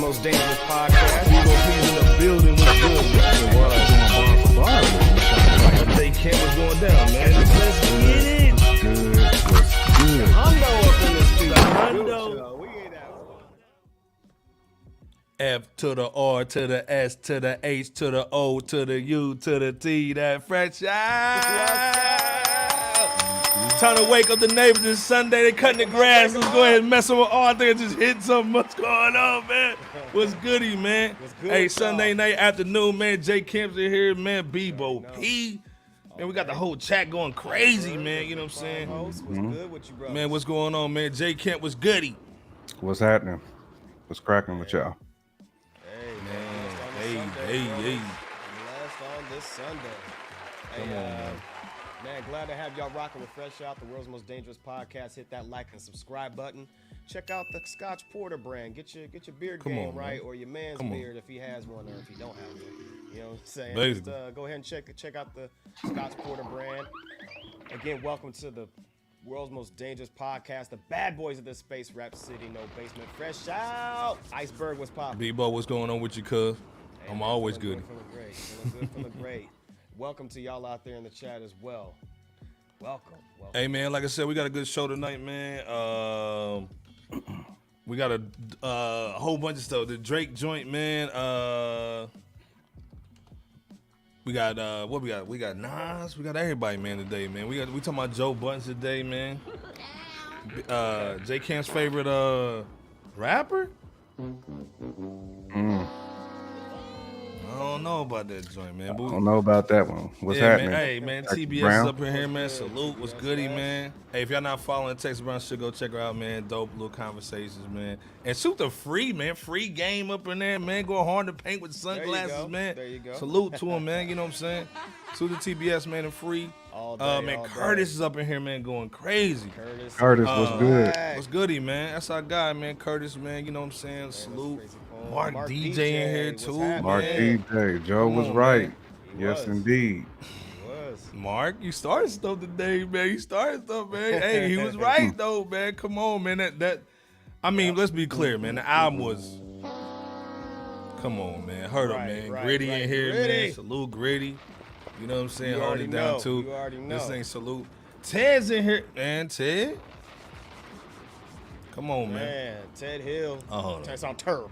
Most Dangerous Podcast. We gonna be in the building. What's good? Jay Kent was going down, man. Let's get it. What's good? Hundo up in this studio. Hundo. We ain't out. F to the R to the S to the H to the O to the U to the T. That fresh out. Trying to wake up the neighbors this Sunday. They cutting the grass. Let's go ahead and mess with Arthur and just hit something. What's going on, man? What's goody, man? What's good, Hey, Sunday night afternoon, man. Jay Kemp's in here, man. Bebo P. Man, we got the whole chat going crazy, man. You know what I'm saying? What's good with you, bro? Man, what's going on, man? Jay Kemp was goody. What's happening? What's cracking with y'all? Hey, Hey. Last on this Sunday. Come on, man. Man, glad to have y'all rocking with Fresh Out, the world's most dangerous podcast. Hit that like and subscribe button. Check out the Scotch Porter brand. Get your beard Come game on, right, man. or your man's Come on. beard if he has one or if he don't have one. You know what I'm saying? Basically. Just, go ahead and check out the Scotch Porter brand. Again, welcome to the world's most dangerous podcast. The bad boys of this space, Rap City, no basement. Fresh Out. Iceberg, what's poppin'? Bebo, what's going on with you, cuz? Hey, I'm man, always feeling good. Feeling great. Feeling great. Welcome to y'all out there in the chat as well. Welcome. Hey, man, like I said, we got a good show tonight, man. We got a whole bunch of stuff. The Drake joint, man. We got what we got? We got Nas. We got everybody, man, today, man. We talking about Joe Budden today, man. J Camp's favorite rapper. I don't know about that joint, man. I don't know about that one. What's happening? Man. Hey, man, TBS Brown? is up in here, man. Salute. What's goody, man? Hey, if y'all not following Texas Brown, should go check her out, man. Dope little conversations, man. And shoot the free, man. Free game up in there, man. Go hard to paint with sunglasses, man. There you go. Salute to him, man. You know what I'm saying? To the TBS, man, and free. All day, Man, all Curtis day. is up in here, man, going crazy. Curtis, what's good? What's goody, man? That's our guy, man. Curtis, man. You know what I'm saying? Salute. crazy. Mark DJ in here, what's too, happening? Mark man. DJ. Joe Come was on, right. man. He Yes, was. indeed. Mark, you started stuff today, man. You started stuff, man. Hey, he was right though, man. Come on, man. I mean, let's be clear, man. The album was. Come on, man. Heard him, man. Gritty in here, Gritty. man. Salute, Gritty. You know what I'm saying? You Hold already it down know. too. You already This know. ain't salute. Ted's in here, man. Ted. Come on, man. Man, Ted Hill. Oh, hold on. That sound terrible.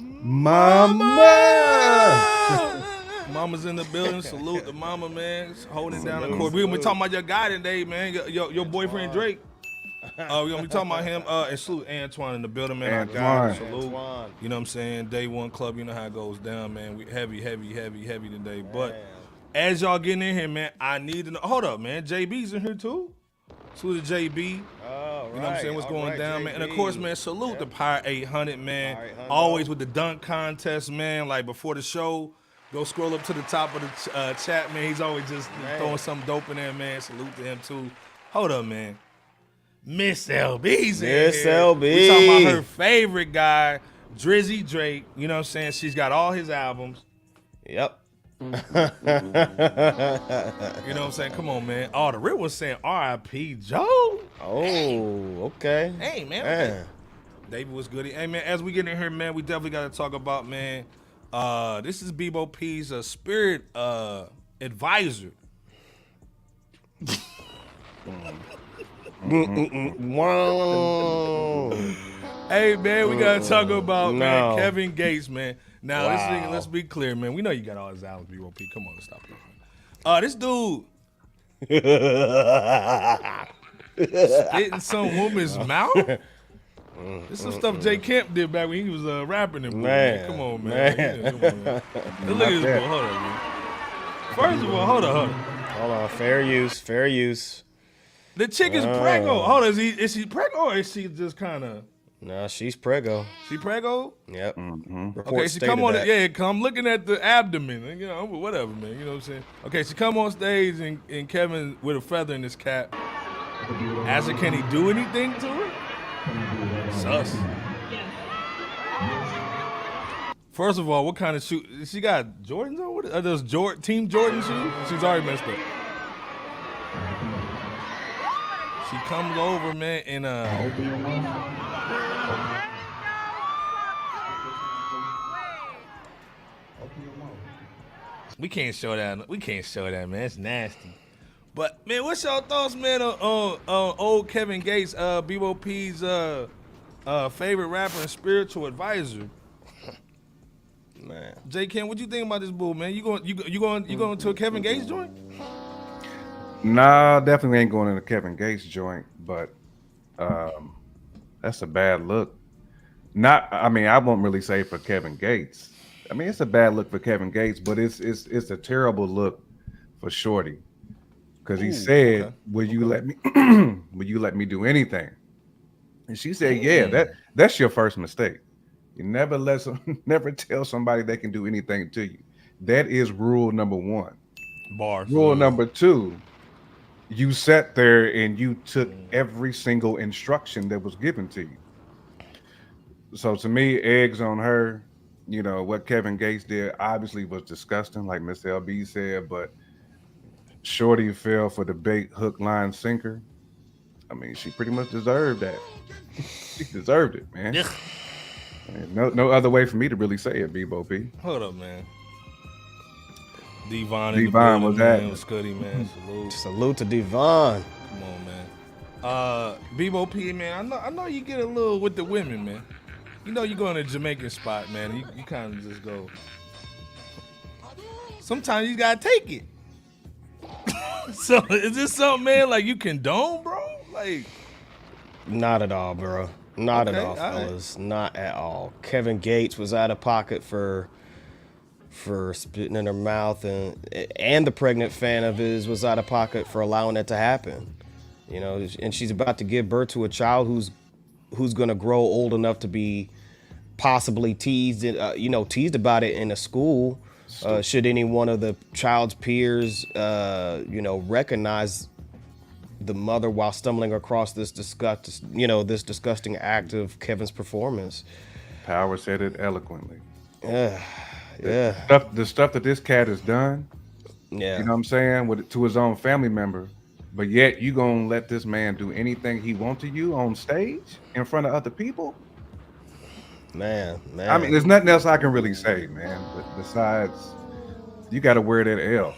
Mama! Mama's in the building. Salute the mama, man. Holding down the court. We're gonna be talking about your guy today, man. Your boyfriend Drake. We're gonna be talking about him. And salute Antoine in the building, man. Our guy. Antoine. Salute. Antoine. You know what I'm saying? Day one club. You know how it goes down, man. We heavy today. But as y'all getting in here, man, I need to know. Hold up, man. JB's in here too. Salute to JB. Oh, right. You know what I'm saying? What's All going right, down, man? And of JB. course, man, salute the Pirate 800, man. Pirate 800. Always with the dunk contest, man. Like before the show, go scroll up to the top of the chat, man. He's always just throwing something dope in there, man. Salute to him too. Hold up, man. Miss LB's in Miss here. LB. We talking about her favorite guy, Drizzy Drake. You know what I'm saying? She's got all his albums. Yep. You know what I'm saying? Come on, man. Oh, the Rip was saying R.I.P. Joe. Oh, okay. Hey, man. Man. David was good. Hey, man, as we get in here, man, we definitely got to talk about, man, this is Bebo P's spirit advisor. Wow. Hey, man, we got to talk about, man, No. Kevin Gates, man. Now, Wow. let's be clear, man. We know you got all his albums, Bebo P. Come on, let's stop it. This dude spit in some woman's mouth. This is stuff Jay Kemp did back when he was rapping and Man. Come on, man. Yeah, come on, man. Look at this boy. Hold on, man. First of all, hold on. Hold on. Fair use. The chick is preggo. Hold on, is she preggo or is she just kind of? No, she's preggo. She preggo? Yep. Okay, she come on. Come looking at the abdomen. You know, whatever, man. You know what I'm saying? Okay, she come on stage and Kevin with a feather in his cap. Ask her, can he do anything to her? Sus. First of all, what kind of shoe? She got Jordans on? What are those Team Jordan shoes? She's already messed up. She comes over, man, and We can't show that. We can't show that, man. It's nasty. But man, what's your thoughts, man, on old Kevin Gates, BOP's favorite rapper and spiritual advisor? Man, J. Ken, what you think about this bull, man? You going to a Kevin Gates joint? Nah, definitely ain't going in a Kevin Gates joint, but that's a bad look. I mean, I won't really say for Kevin Gates. I mean, it's a bad look for Kevin Gates, but it's a terrible look for Shorty. Because he said, okay. will you let me do anything? And she said, yeah, that's your first mistake. You never never tell somebody they can do anything to you. That is rule number 1. Bars. Rule number 2, you sat there and you took every single instruction that was given to you. So to me, eggs on her. You know, what Kevin Gates did obviously was disgusting, like Miss LB said, but Shorty fell for the bait, hook, line, sinker. I mean, she pretty much deserved that. She deserved it, man. Yeah. No other way for me to really say it, Bebo P. Hold up, man. Devon was that? man. Scuddy, man. salute to Devon. Come on, man. Bebo P, man. I know you get a little with the women, man. You know you go in a Jamaican spot, man. You kind of just go. Sometimes you gotta take it. So is this something, man? Like you condone, bro? Like Not at all, bro. Not Okay, at all, all right. fellas. Not at all. Kevin Gates was out of pocket for spitting in her mouth, and the pregnant fan of his was out of pocket for allowing that to happen. You know, and she's about to give birth to a child who's going to grow old enough to be possibly teased about it in a school. Should any one of the child's peers, recognize the mother while stumbling across this disgusting act of Kevin's performance. Power said it eloquently. Yeah. The stuff that this cat has done, Yeah. you know what I'm saying, to his own family member, but yet you gonna let this man do anything he wants to you on stage in front of other people? Man. I mean, there's nothing else I can really say, man. Besides, you got to wear that L.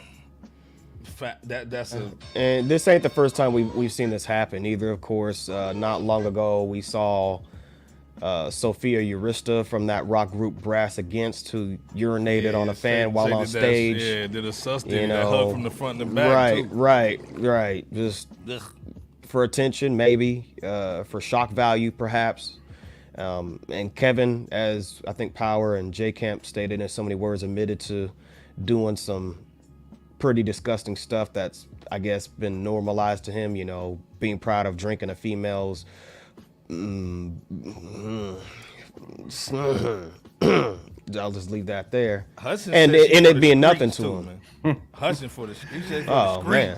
That's a And this ain't the first time we've seen this happen either. Of course, not long ago we saw Sophia Urista from that rock group Brass Against, who urinated on a fan while on stage. Did a sus did that hug from the front and the back. Right. Just for attention, maybe for shock value, perhaps. And Kevin, as I think Power and J Camp stated in so many words, admitted to doing some pretty disgusting stuff that's, I guess, been normalized to him, being proud of drinking a female's I'll just leave that there. Hudson and said she it for the being nothing streets to too, him. man. Hudson for the streets. He said for Oh the streets. man.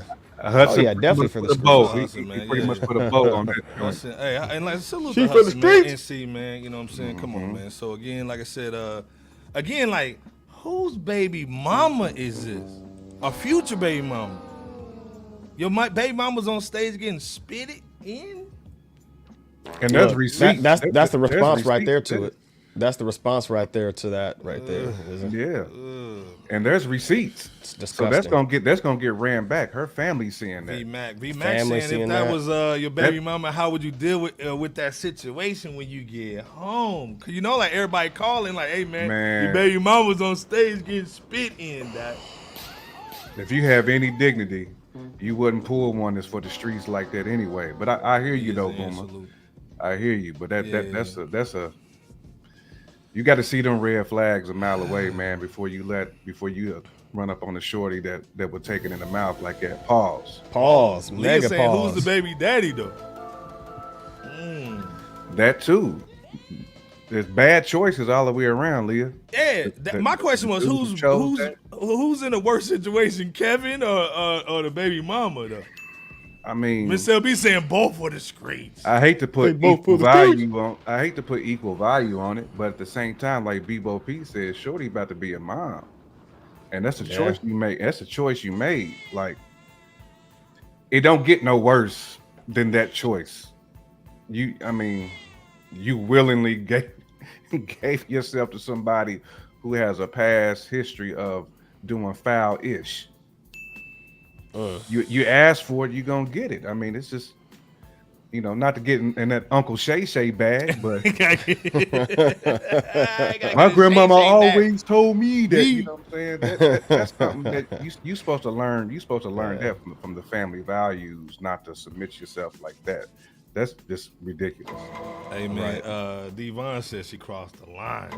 Hudson yeah, definitely for the put a bow. streets. He Man, pretty yeah. much put a bow on that joint. Hudson, hey, and like salute She to for the Hudson, man. streets. NC, man. You know what I'm saying? Come on, man. So again, like I said, like whose baby mama is this? A future baby mama. Your baby mama's on stage getting spitted in. And there's Look, receipts. that's the There's response right receipts there to to it. That's the response right there to that right there. Isn't it? Yeah. And there's receipts. It's So disgusting. that's gonna get ran back. Her family's seeing that. V Mac Family saying seeing if that that. was your baby mama, how would you deal with that situation when you get home? Cause like everybody calling like, hey man, your baby mama's on stage getting spit in. That If you have any dignity, you wouldn't pull one that's for the streets like that anyway. But I hear you though, Boomer. I hear you, but that's a you got to see them red flags a mile away, man, before you run up on the shorty that would take it in the mouth like that. Pause. Leah Mega saying pause. who's the baby daddy though? That too. There's bad choices all the way around, Leah. Yeah, my question was who's in a worse situation, Kevin or the baby mama though? I mean, Miss LB saying both for the streets. I hate to put both equal for the value on. I hate to put equal value on it, but at the same time, like Bebo P said, Shorty about to be a mom, and that's a choice you make. That's a choice you made. Like, it don't get no worse than that choice. You willingly gave yourself to somebody who has a past history of doing foul-ish. You ask for it, you're gonna get it. I mean, it's just, not to get in that Uncle Shay Shay bag, but my grandmama always told me that. You know what I'm saying? That's something that you supposed to learn. You supposed to learn that from the family values, not to submit yourself like that. That's just ridiculous. Hey man, Devon said she crossed the line.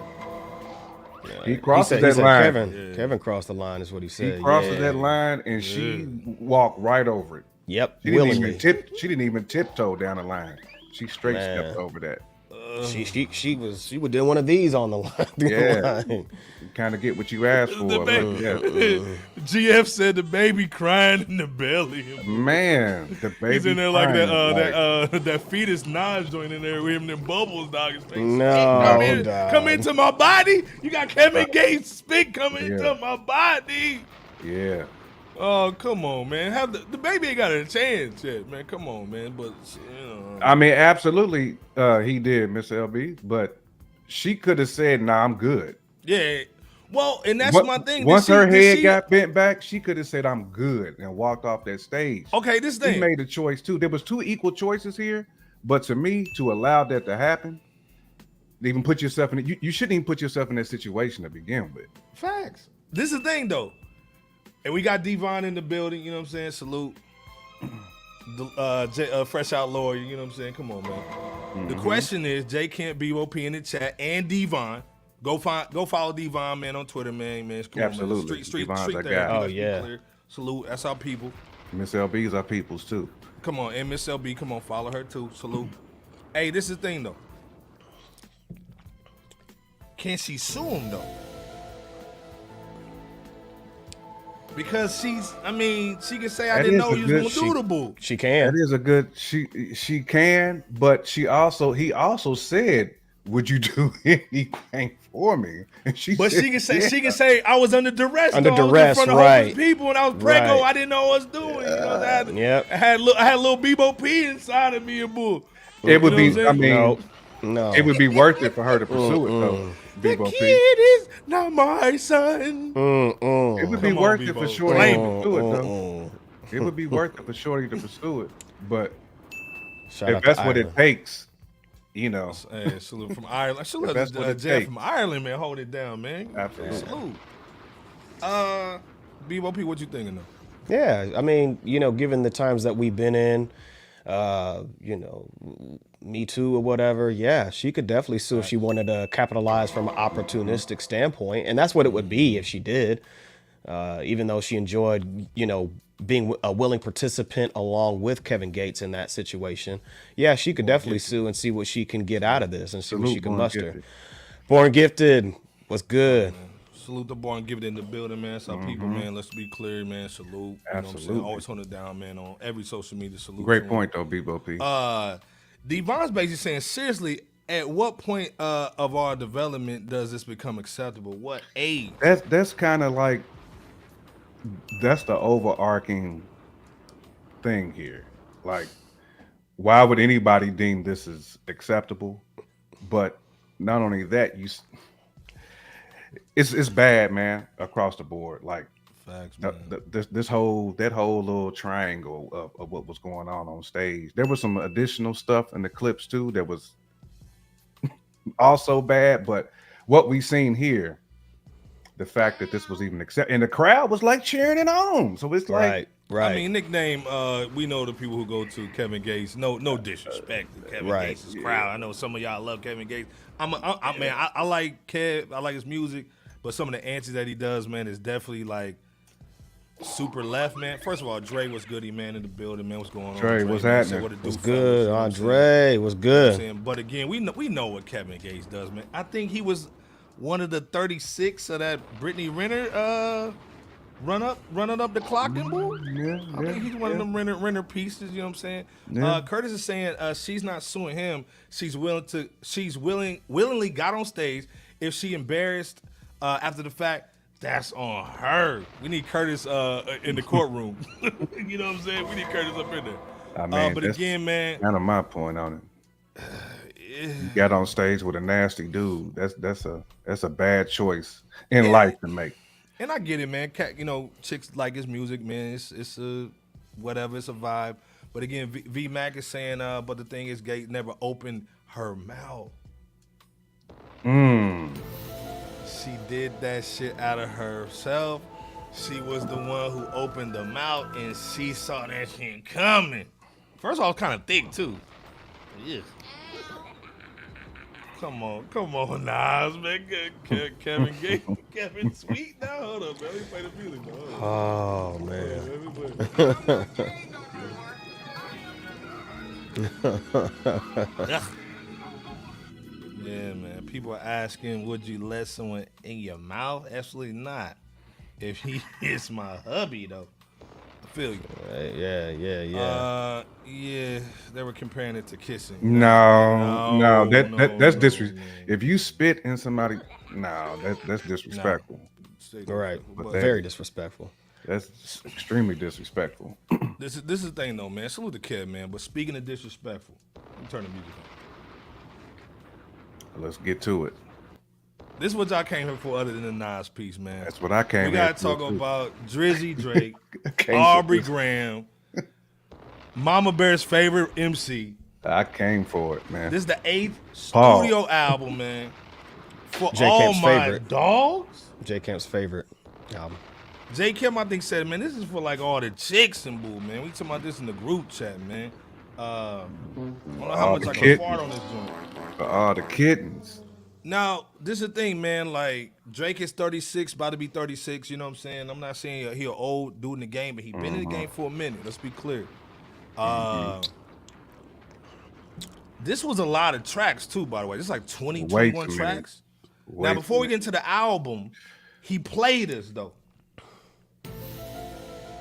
He crosses that line. Kevin crossed the line, is what he said. He crosses that line, and she walked right over it. Yep, she didn't even tiptoe down the line. She straight stepped over that. She did one of these on the line. You kind of get what you asked for. GF said the baby crying in the belly. Man, the baby. He's in there like that fetus Nas joint in there with him, them bubbles, dog. His face. No, come into my body. You got Kevin Gates spit coming into my body. Yeah. Oh, come on, man. The baby ain't got a chance yet, man. Come on, man. But I mean, absolutely, he did, Miss LB. But she could have said, "Nah, I'm good." Yeah. Well, and that's my thing. Once her head got bent back, she could have said, "I'm good," and walked off that stage. Okay, this thing. She made a choice too. There was two equal choices here, but to me, to allow that to happen, even put yourself in. You shouldn't even put yourself in that situation to begin with. Facts. This is the thing, though. And we got Devon in the building, you know what I'm saying? Salute. The Fresh Out lawyer, you know what I'm saying? Come on, man. Mm-hmm. The question is, Jay Kent, BOP in the chat, and Devon. Go follow Devon, man, on Twitter, man. Come Absolutely. On, man. Street Devon's there. Oh, yeah. Clear. Salute. That's our people. Miss LB's our peoples, too. Come on, and Miss LB, come on, follow her, too. Salute. Hey, this is the thing, though. Can she sue him, though? Because she can say I didn't know you was gonna do the boo. She can. That is a good. She can, but he also said, "Would you do anything for me?" And she can say I was under duress. Under duress, I was in front of right? People, and I was preggo. I didn't know what I was doing. I had a little Bebo P inside of me, and boo. It would be. I mean, no. It would be worth it for her to pursue it, though. The kid is not my son. It would be worth it for Shorty to pursue it, though. It would be worth it for Shorty to pursue it. But if that's what it takes, Hey, salute from Ireland. Salute to Jeff from Ireland, man. Hold it down, man. Absolutely. Salute. BOP, what you thinking though? Yeah, I mean, given the times that we've been in, Me Too or whatever, yeah, she could definitely sue if she wanted to capitalize from an opportunistic standpoint. And that's what it would be if she did, even though she enjoyed, being a willing participant along with Kevin Gates in that situation. Yeah, she could definitely sue and see what she can get out of this and see what she can muster. Born Gifted was good. Salute the Born Gifted in the building, man. Some people, man. Let's be clear, man. Salute. Absolutely. Always hold it down, man, on every social media. Salute. Great point, though, B-Bo-P. Devon's basically saying, seriously, at what point of our development does this become acceptable? What age? That's kind of like, that's the overarching thing here. Like, why would anybody deem this as acceptable? But not only that, it's bad, man, across the board. Like, facts, man. That whole little triangle of what was going on stage. There was some additional stuff in the clips too that was also bad, but what we seen here, the fact that this was even accepted, and the crowd was like cheering it on. So it's like, right. I mean, nickname. We know the people who go to Kevin Gates. No disrespect to Kevin Gates' crowd. I know some of y'all love Kevin Gates. I like Kev. I like his music, but some of the antics that he does, man, is definitely like super left, man. First of all, Dre was goody, man, in the building, man. What's going on? Dre, what's happening? What's good? Andre was good. But again, we know what Kevin Gates does, man. I think he was one of the 36 of that Brittany Renner running up the clock and move. I think he's one of them Renner pieces. You know what I'm saying? Yeah. Curtis is saying she's not suing him. She's willingly got on stage. If she embarrassed after the fact, that's on her. We need Curtis in the courtroom. You know what I'm saying? We need Curtis up in there. I mean, but again, man, kind of my point on it. You got on stage with a nasty dude. That's a bad choice in life to make. And I get it, man. You know, chicks like his music, man. It's a whatever. It's a vibe. But again, V Mac is saying, but the thing is, Gate never opened her mouth. She did that shit out of herself. She was the one who opened the mouth, and she saw that shit coming. First of all, it's kind of thick too. Yeah. Come on, Nas, man. Kevin Gates, Kevin Sweet. Now, hold up, man. Let me play the music, man. Oh man. Yeah, man. People are asking, would you let someone in your mouth? Absolutely not. If he is my hubby, though. I feel you. Yeah. Yeah, they were comparing it to kissing. No, that's no. disrespectful. If you spit in somebody, that's disrespectful. Right. But Very disrespectful. That's extremely disrespectful. This is the thing, though, man. Salute the kid, man. But speaking of disrespectful, let me turn the music on. Let's get to it. This is what y'all came here for, other than the Nas piece, man. That's what I came. We gotta talk about Drizzy Drake, Aubrey Graham, Mama Bear's favorite MC. I came for it, man. This is the 8th studio album, man. For J. all Camp's my favorite. dogs. J. Camp's favorite album. J. Camp, I think, said, man, this is for like all the chicks and boo, man. We talking about this in the group chat, man. I don't know how much I can fart on this joint. For all the kittens. Now, this is the thing, man. Like, Drake is 36, about to be 36. You know what I'm saying? I'm not saying he an old dude in the game, but he been in the game for a minute. Let's be clear. This was a lot of tracks, too, by the way. This is like 20, 21 tracks. Now, before we get into the album, he played us, though.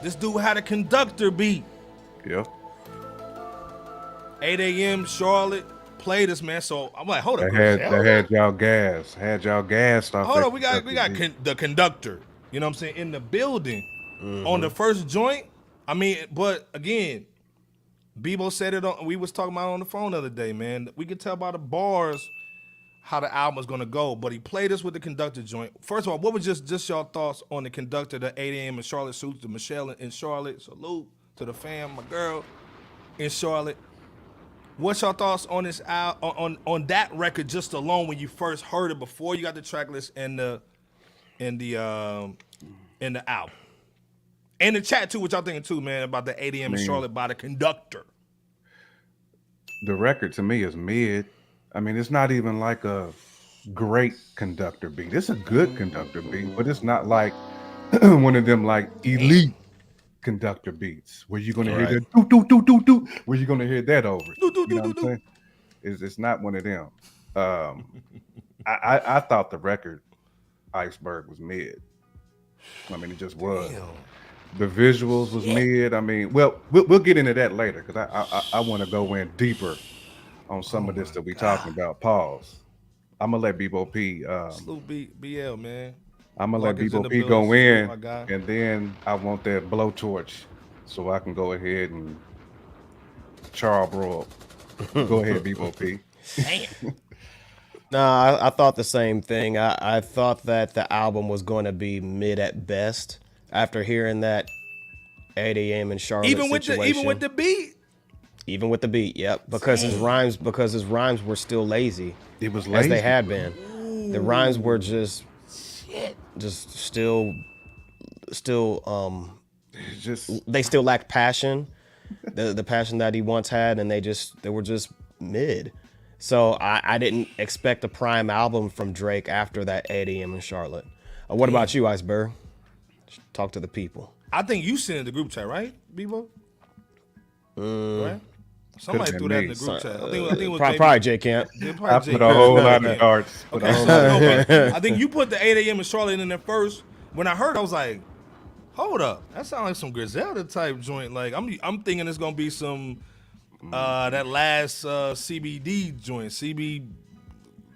This dude had a conductor beat. Yeah. 8 a.m. Charlotte. Played us, man. So I'm like, hold up. They had y'all gas. Off. Hold up, we got the conductor. You know what I'm saying? In the building on the first joint. I mean, but again, Bebo said it on. We was talking about it on the phone the other day, man. We could tell by the bars how the album was gonna go. But he played us with the conductor joint. First of all, what was just y'all thoughts on the conductor, the 8 a.m. in Charlotte suits, the Michelle in Charlotte? Salute to the fam, my girl in Charlotte. What's your thoughts on this on that record just alone when you first heard it before you got the track list and the album? And the chat too, what y'all thinking too, man, about the 8 a.m. in Charlotte by the conductor. The record to me is mid. I mean, it's not even like a great conductor beat. It's a good conductor beat, but it's not like one of them like elite conductor beats where you're gonna hear that do where you're gonna hear that over. You know what I'm saying? It's not one of them. I thought the record Iceberg was mid. I mean, it just was. Damn. The visuals was mid. I mean, we'll get into that later because I want to go in deeper on some of this that we talking about. Pause. I'm gonna let Bebo P. Salute BL, man. I'm gonna let Bebo P go in, and then I want that blowtorch so I can go ahead and charbroil. Go ahead, Bebo P. Damn. No, I thought the same thing. I thought that the album was going to be mid at best after hearing that 8 a.m. in Charlotte situation. Even with the beat. Even with the beat, yep. Because his rhymes were still lazy. It was lazy. As they had been. The rhymes were just still they still lack passion, the passion that he once had, and they were just mid. So I didn't expect a prime album from Drake after that 8 a.m. in Charlotte. What about you, Iceberg? Talk to the people. I think you sent in the group chat, right, Bebo? Right? Somebody threw that in the group chat. I think it was probably J. Camp. I put a whole lot of darts. I think you put the 8 a.m. in Charlotte in there first. When I heard, I was like, hold up. That sounds like some Griselda type joint. Like I'm thinking it's gonna be some that last CBD joint,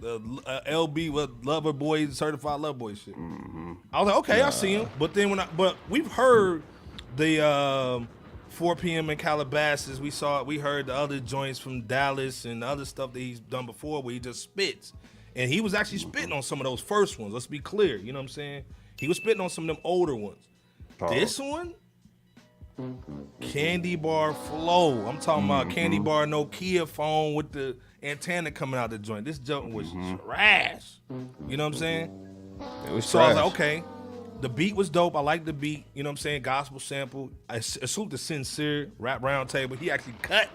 LB with Lover Boy, Certified Love Boy shit. Mm-hmm. I was like, okay, I see him. But then but we've heard the 4 p.m. in Calabasas. We heard the other joints from Dallas and the other stuff that he's done before where he just spits. And he was actually spitting on some of those first ones. Let's be clear. You know what I'm saying? He was spitting on some of them older ones. Pause. This one, candy bar flow. I'm talking about candy bar Nokia phone with the antenna coming out the joint. This joint was trash. You know what I'm saying? It was So trash. I was like, okay. The beat was dope. I like the beat. You know what I'm saying? Gospel sample. I salute the Sincere rap round table. He actually cut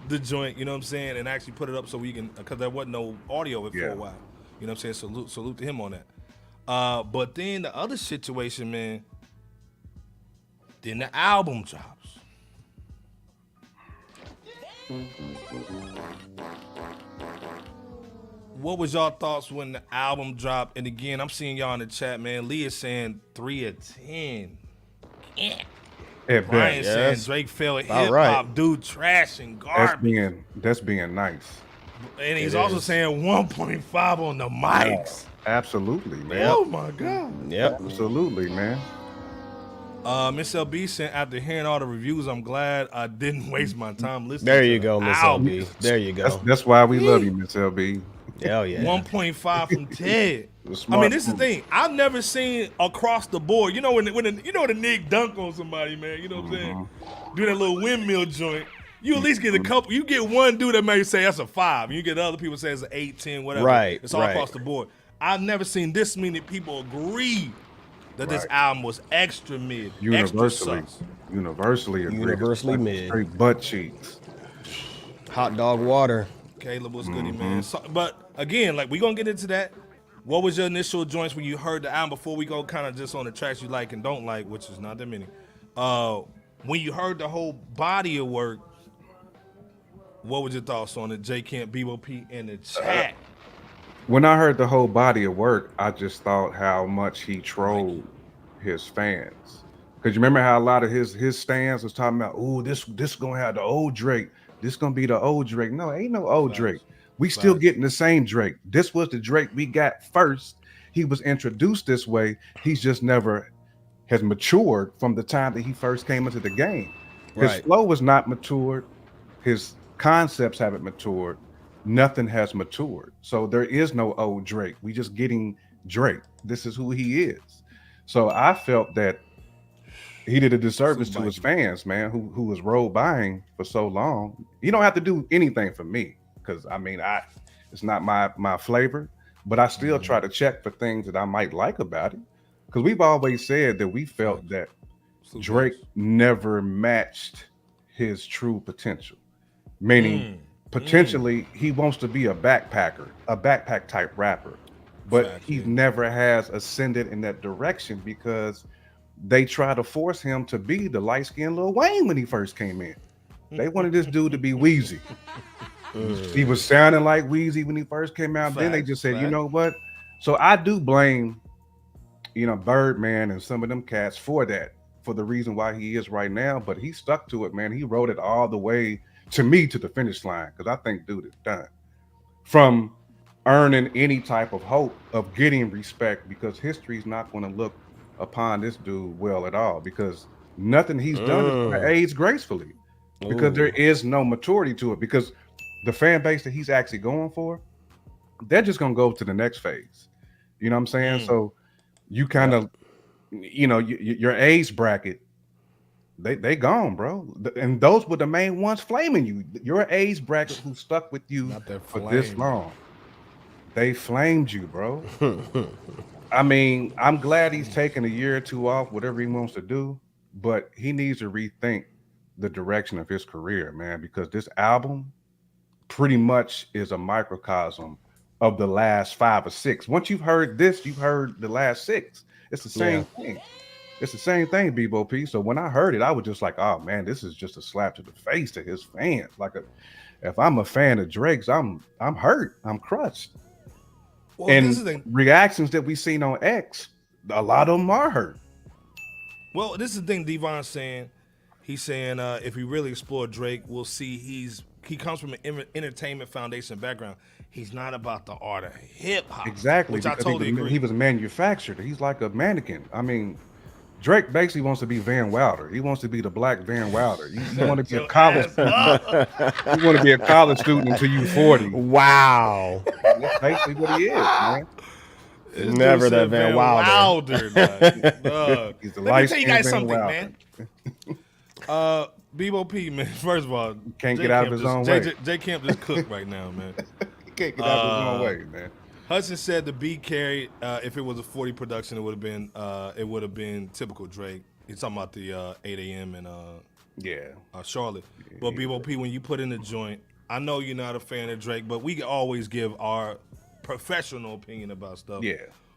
the joint, you know what I'm saying, and actually put it up so we can, because there wasn't no audio of it for a while. You know what I'm saying? Salute to him on that. But then the other situation, man, then the album drops. What was y'all thoughts when the album dropped? And again, I'm seeing y'all in the chat, man. Lee is saying 3 of 10. Yeah. Brian saying Drake fell hip hop, dude, trash and garbage. That's being nice. And he's also saying 1.5 on the mics. Absolutely, man. Oh my God. Yep. Absolutely, man. Miss LB said, after hearing all the reviews, I'm glad I didn't waste my time listening. There to you the go, Miss album. LB. There you go. That's why we love you, Miss LB. Hell yeah. 1.5 from Ted. I mean, this is the thing. I've never seen across the board. You know when the nigga dunk on somebody, man. You know what I'm saying? Do that little windmill joint. You at least get a couple. You get one dude that may say that's a 5, and you get other people say it's an 8, 10, whatever. Right. It's all across the board. I've never seen this many people agree that this album was extra mid, universally agreed. Universally mid. Straight butt cheeks. Hot dog water. Caleb was goody, man. So, but again, like, we gonna get into that. What was your initial joints when you heard the album before we go kind of just on the tracks you like and don't like, which is not that many? When you heard the whole body of work, what was your thoughts on it? J Camp, BOP in the chat. When I heard the whole body of work, I just thought how much he trolled his fans. Because you remember how a lot of his stands was talking about, oh, this gonna have the old Drake. This gonna be the old Drake. No, ain't no old Drake. We still getting the same Drake. This was the Drake we got first. He was introduced this way. He's just never has matured from the time that he first came into the game. His flow was not matured. His concepts haven't matured. Nothing has matured. So there is no old Drake. We just getting Drake. This is who he is. So I felt that he did a disservice to his fans, man, who was road buying for so long. You don't have to do anything for me, because I mean, it's not my flavor, but I still try to check for things that I might like about it. Because we've always said that we felt that Drake never matched his true potential. Meaning, potentially, he wants to be a backpack type rapper, but he never has ascended in that direction because they try to force him to be the light-skinned Lil Wayne when he first came in. They wanted this dude to be Weezy. He was sounding like Weezy when he first came out. Then they just said, you know what? So I do blame, Birdman and some of them cats for that, for the reason why he is right now. But he stuck to it, man. He wrote it all the way to the finish line, because I think dude is done from earning any type of hope of getting respect, because history's not going to look upon this dude well at all, because nothing he's done is going to age gracefully, because there is no maturity to it, because the fan base that he's actually going for, they're just going to go to the next phase. You know what I'm saying? So you kind of, your age bracket, they gone, bro. And those were the main ones flaming you. Your age bracket who stuck with you for this long. They flamed you, bro. I mean, I'm glad he's taking a year or two off, whatever he wants to do, but he needs to rethink the direction of his career, man, because this album pretty much is a microcosm of the last 5 or 6. Once you've heard this, you've heard the last 6. It's the same thing. It's the same thing, Bebo P. So when I heard it, I was just like, oh man, this is just a slap to the face to his fans. Like, if I'm a fan of Drake's, I'm hurt. I'm crushed. Well, and reactions that we seen on X, a lot of them are hurt. Well, this is the thing Devon's saying. He's saying if we really explore Drake, we'll see he comes from an entertainment foundation background. He's not about the art of hip hop. Exactly. Which I totally agree. He was manufactured. He's like a mannequin. I mean, Drake basically wants to be Van Wilder. He wants to be the black Van Wilder. You want to be a college you want to be a college student until you're 40. Wow. That's basically what he is, man. This Never dude that said Van Wilder. Dog. He's the Let me tell light-skinned you guys Van something, Wilder. man. Bebo P, man. First of all, Can't J get out of Camp his own way. J Camp just cooked right now, man. He can't get out of his own way, man. Hudson said the beat carried. If it was a 40 production, it would have been typical Drake. He's talking about the 8 a.m. and Charlotte. But Bebo P, when you put in the joint, I know you're not a fan of Drake, but we can always give our professional opinion about stuff. Yeah.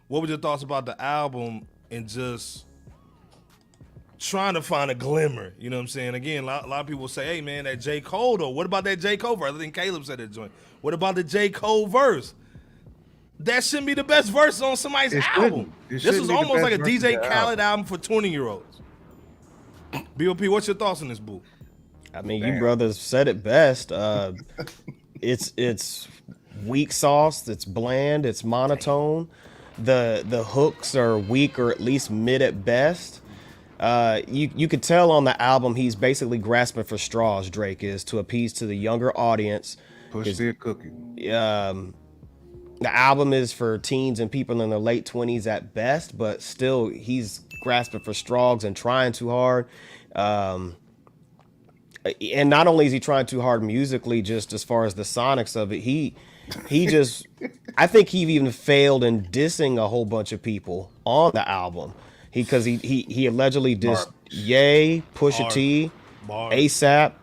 What were your thoughts about the album and just trying to find a glimmer? You know what I'm saying? Again, a lot of people say, hey, man, that J. Cole, though. What about that J. Cole verse? I think Caleb said that joint. What about the J. Cole verse? That shouldn't be the best verse on somebody's album. This was almost like a DJ Khaled album for 20-year-olds. BOP, what's your thoughts on this, boo? I mean, you brothers said it best. It's weak sauce. It's bland. It's monotone. The hooks are weak or at least mid at best. You could tell on the album he's basically grasping for straws. Drake is to appease to the younger audience. Push the cookie. The album is for teens and people in their late 20s at best, but still he's grasping for straws and trying too hard. And not only is he trying too hard musically, just as far as the sonics of it, he just, I think he even failed in dissing a whole bunch of people on the album. Because he allegedly dissed Ye, Pusha T, ASAP,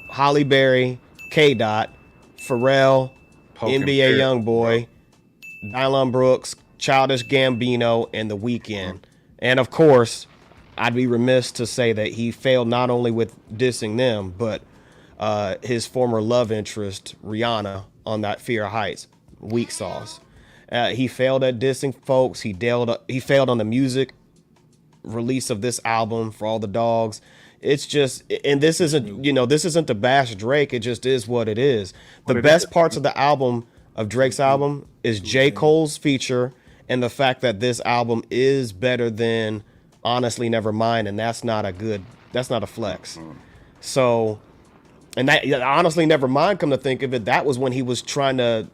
Halle Berry, K. Dot, Pharrell, NBA Youngboy, Dylan Brooks, Childish Gambino, and The Weeknd. And of course, I'd be remiss to say that he failed not only with dissing them, but his former love interest, Rihanna, on that Fear Heights, weak sauce. He failed at dissing folks. He failed on the music release of this album for all the dogs. It's just, and this isn't to bash Drake. It just is what it is. The best parts of the album, of Drake's album, is J. Cole's feature and the fact that this album is better than Honestly Nevermind, and that's not a flex. So, and that Honestly Nevermind, come to think of it, that was when he was trying to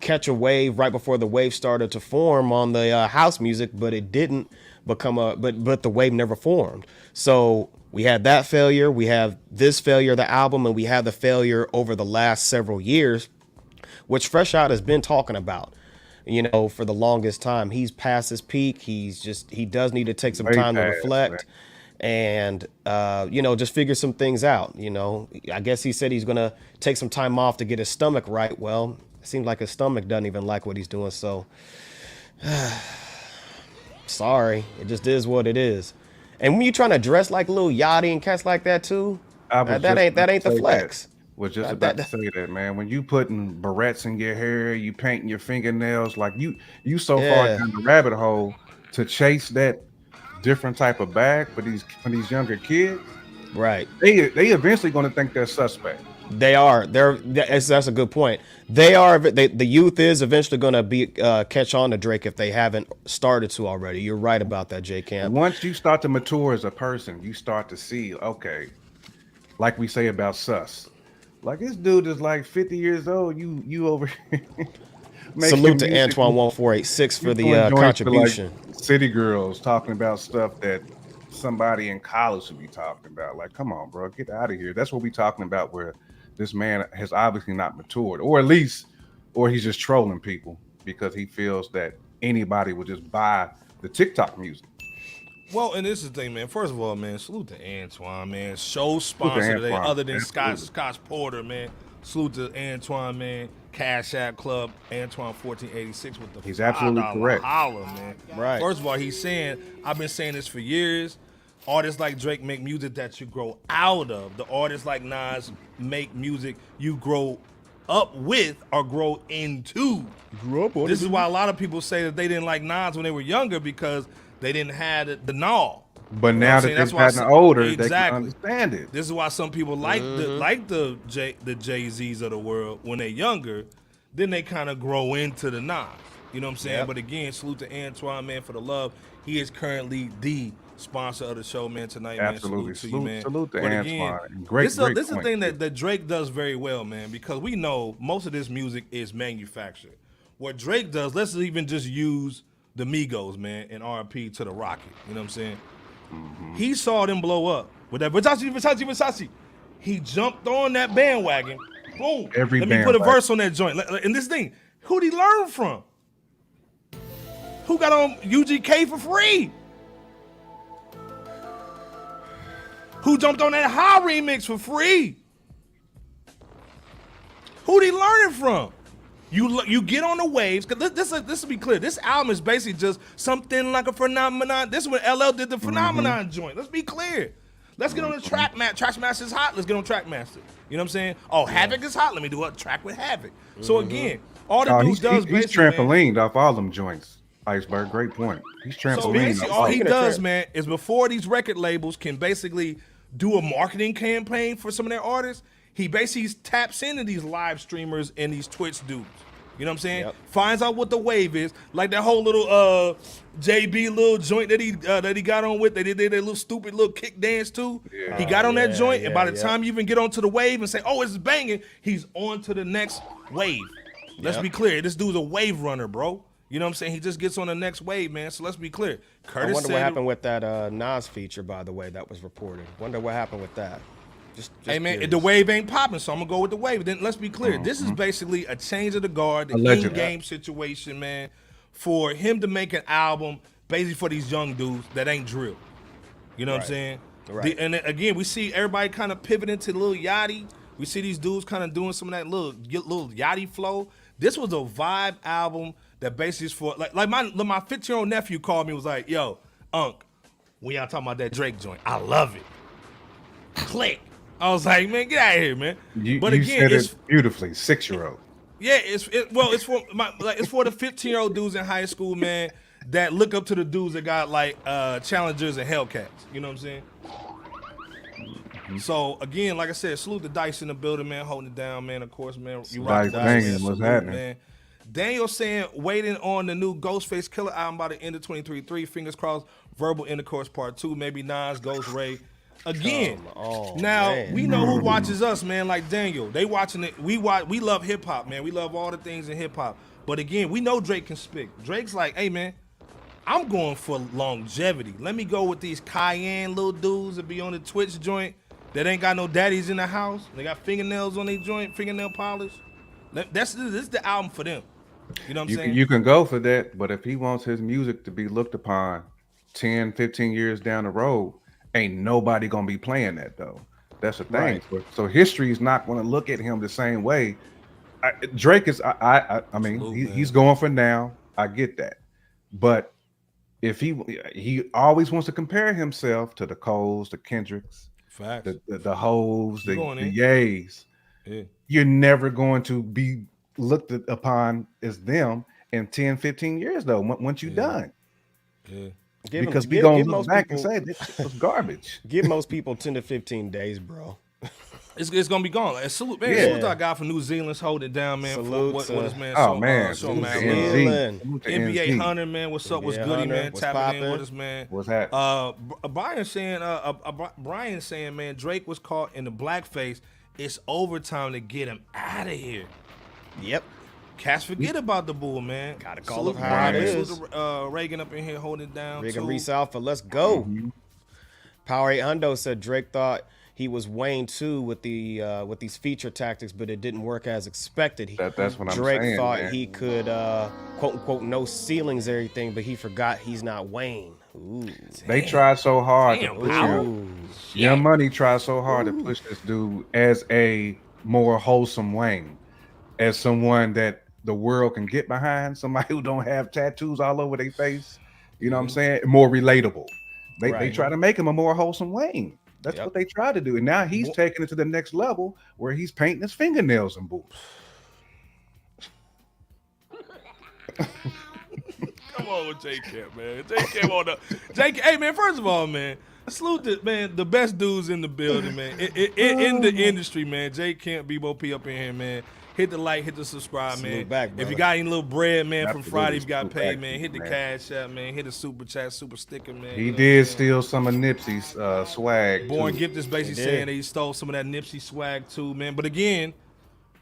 catch a wave right before the wave started to form on the house music, but it didn't become but the wave never formed. So we had that failure, we have this failure of the album, and we have the failure over the last several years, which Fresh Out has been talking about, for the longest time. He's past his peak. He does need to take some time to reflect and, just figure some things out. I guess he said he's going to take some time off to get his stomach right. Well, it seems like his stomach doesn't even like what he's doing. So sorry, it just is what it is. And when you're trying to dress like Lil Yachty and cats like that too, that ain't the flex. Was just about to say that, man. When you putting barrettes in your hair, you painting your fingernails, like you so far down the rabbit hole to chase that different type of bag for these younger kids, right? They eventually going to think they're suspect. They are. That's a good point. They are. The youth is eventually going to be catch on to Drake if they haven't started to already. You're right about that, J. Camp. Once you start to mature as a person, you start to see, okay, like we say about Sus. Like, this dude is like 50 years old. You over here. Salute to Antoine 1486 for the contribution. Like city girls talking about stuff that somebody in college should be talking about. Like, come on, bro, get out of here. That's what we talking about, where this man has obviously not matured, or he's just trolling people because he feels that anybody would just buy the TikTok music. Well, and this is the thing, man. First of all, man, salute to Antoine, man. Show sponsor today, other than Scotch Porter, man. Salute to Antoine, man. Cash App Club, Antoine 1486 with the he's absolutely correct. Holler, man. Right. First of all, he's saying, I've been saying this for years. Artists like Drake make music that you grow out of. The artists like Nas make music you grow up with or grow into. This is why a lot of people say that they didn't like Nas when they were younger, because they didn't have the gnaw. But now that they've gotten older, they can understand it. This is why some people like the Jay-Z's of the world when they're younger. Then they kind of grow into the Nas. You know what I'm saying? Yep. But again, salute to Antoine, man, for the love. He is currently the sponsor of the show, man, tonight, Absolutely. man. Salute to you, man. Salute to but Antoine. Again, great this is the point, thing that Drake does very well, man, because we know most of this music is manufactured. What Drake does, let's even just use the Migos, man, and R.P. to the Rocket. You know what I'm saying? He saw them blow up with that Versace. He jumped on that bandwagon. Boom. Let me put a verse on that joint. And this thing, who'd he learn from? Who got on UGK for free? Who jumped on that High remix for free? Who'd he learn it from? You get on the waves, because this will be clear. This album is basically just something like a phenomenon. This is when LL did the phenomenon joint. Let's be clear. Let's get on the track master is hot. Let's get on Trackmaster. You know what I'm saying? Oh, Havoc is hot. Let me do a track with Havoc. So again, all the dude does he's trampolined off all them joints. Iceberg, great point. He's trampolined. So basically, all he does, man, is before these record labels can basically do a marketing campaign for some of their artists, he basically taps into these live streamers and these Twitch dudes. You know what I'm saying? Yep. Finds out what the wave is. Like that whole little JB little joint that he got on with. They did their little stupid little kick dance too. Yeah. He got on that joint, and by the time you even get onto the wave and say, "Oh, it's banging," he's on to the next wave. Let's be clear. This dude's a wave runner, bro. You know what I'm saying? He just gets on the next wave, man. So let's be clear. Curtis I wonder what happened with that Nas feature, by the way, that was reported. Wonder what happened with that. Just hey, man, curious. The wave ain't popping, so I'm going to go with the wave. Then let's be clear. This is basically a change of the guard, the in-game situation, man, for him to make an album basically for these young dudes that ain't drill. You know what I'm saying? Right. And again, we see everybody kind of pivoting to Lil Yachty. We see these dudes kind of doing some of that little Yachty flow. This was a vibe album that basically is for, like my 15-year-old nephew called me and was like, yo, Unc, when y'all talking about that Drake joint, I love it. Click. I was like, man, get out of here, man. But you said it beautifully, 6-year-old. Yeah, it's for it's for the 15-year-old dudes in high school, man, that look up to the dudes that got like Challengers and Hellcats. You know what I'm saying? So again, like I said, salute the Dice in the building, man, holding it down, man. Of course, man. You rock the Dice, man. What's happening? Man. Daniel saying, waiting on the new Ghostface Killer album by the end of 2023. Fingers crossed. Verbal Intercourse Part 2. Maybe Nas, Ghost Ray. Again, we know who watches us, man. Like Daniel, they watching it. We love hip hop, man. We love all the things in hip hop. But again, we know Drake can spit. Drake's like, hey, man, I'm going for longevity. Let me go with these Cayenne little dudes that be on the Twitch joint that ain't got no daddies in the house. They got fingernails on their joint, fingernail polish. This is the album for them. You know what I'm saying? You can go for that, but if he wants his music to be looked upon 10, 15 years down the road, ain't nobody gonna be playing that though. That's the thing. Right. So history is not gonna look at him the same way. Drake is. I mean, he's going for now. I get that, but if he always wants to compare himself to the Coles, the Kendricks, the Hoes, the Yays. Yeah. You're never going to be looked upon as them in 10, 15 years though. Once you're done. Yeah. Because we gonna look back and say this was garbage. Give most people 10 to 15 days, bro. It's gonna be gone. Like, salute, man. Salute to our guy from New Zealand's holding it down, man. Salute what his man? NBA Hunter, man. What's up? What's goody, man? Tapping in with us, man. What's happening? Brian saying, man, Drake was caught in the blackface. It's overtime to get him out of here. Yep. Cats forget about the bull, man. Gotta call it how it is. Reagan up in here holding it down. Reagan Reese Alpha, let's go. Power 8 Hundo said Drake thought he was Wayne too with these feature tactics, but it didn't work as expected. That's what I'm saying. Drake thought he could quote unquote no ceilings everything, but he forgot he's not Wayne. Ooh. They tried so hard to push him. Young Money tried so hard to push this dude as a more wholesome Wayne, as someone that the world can get behind, somebody who don't have tattoos all over their face. You know what I'm saying? More relatable. They try to make him a more wholesome Wayne. That's what they try to do. And now he's taking it to the next level where he's painting his fingernails and boots. Come on with J-Camp, man. J-Camp on the J-Camp. Hey, man, first of all, man, salute the best dudes in the building, man. In the industry, man. J-Camp, Bebo P up in here, man. Hit the like, hit the subscribe, man. If you got any little bread, man, from Friday, if you got paid, man, hit the cash app, man. Hit the super chat, super sticker, man. He did steal some of Nipsey's swag. Born Gift is basically saying that he stole some of that Nipsey swag too, man. But again,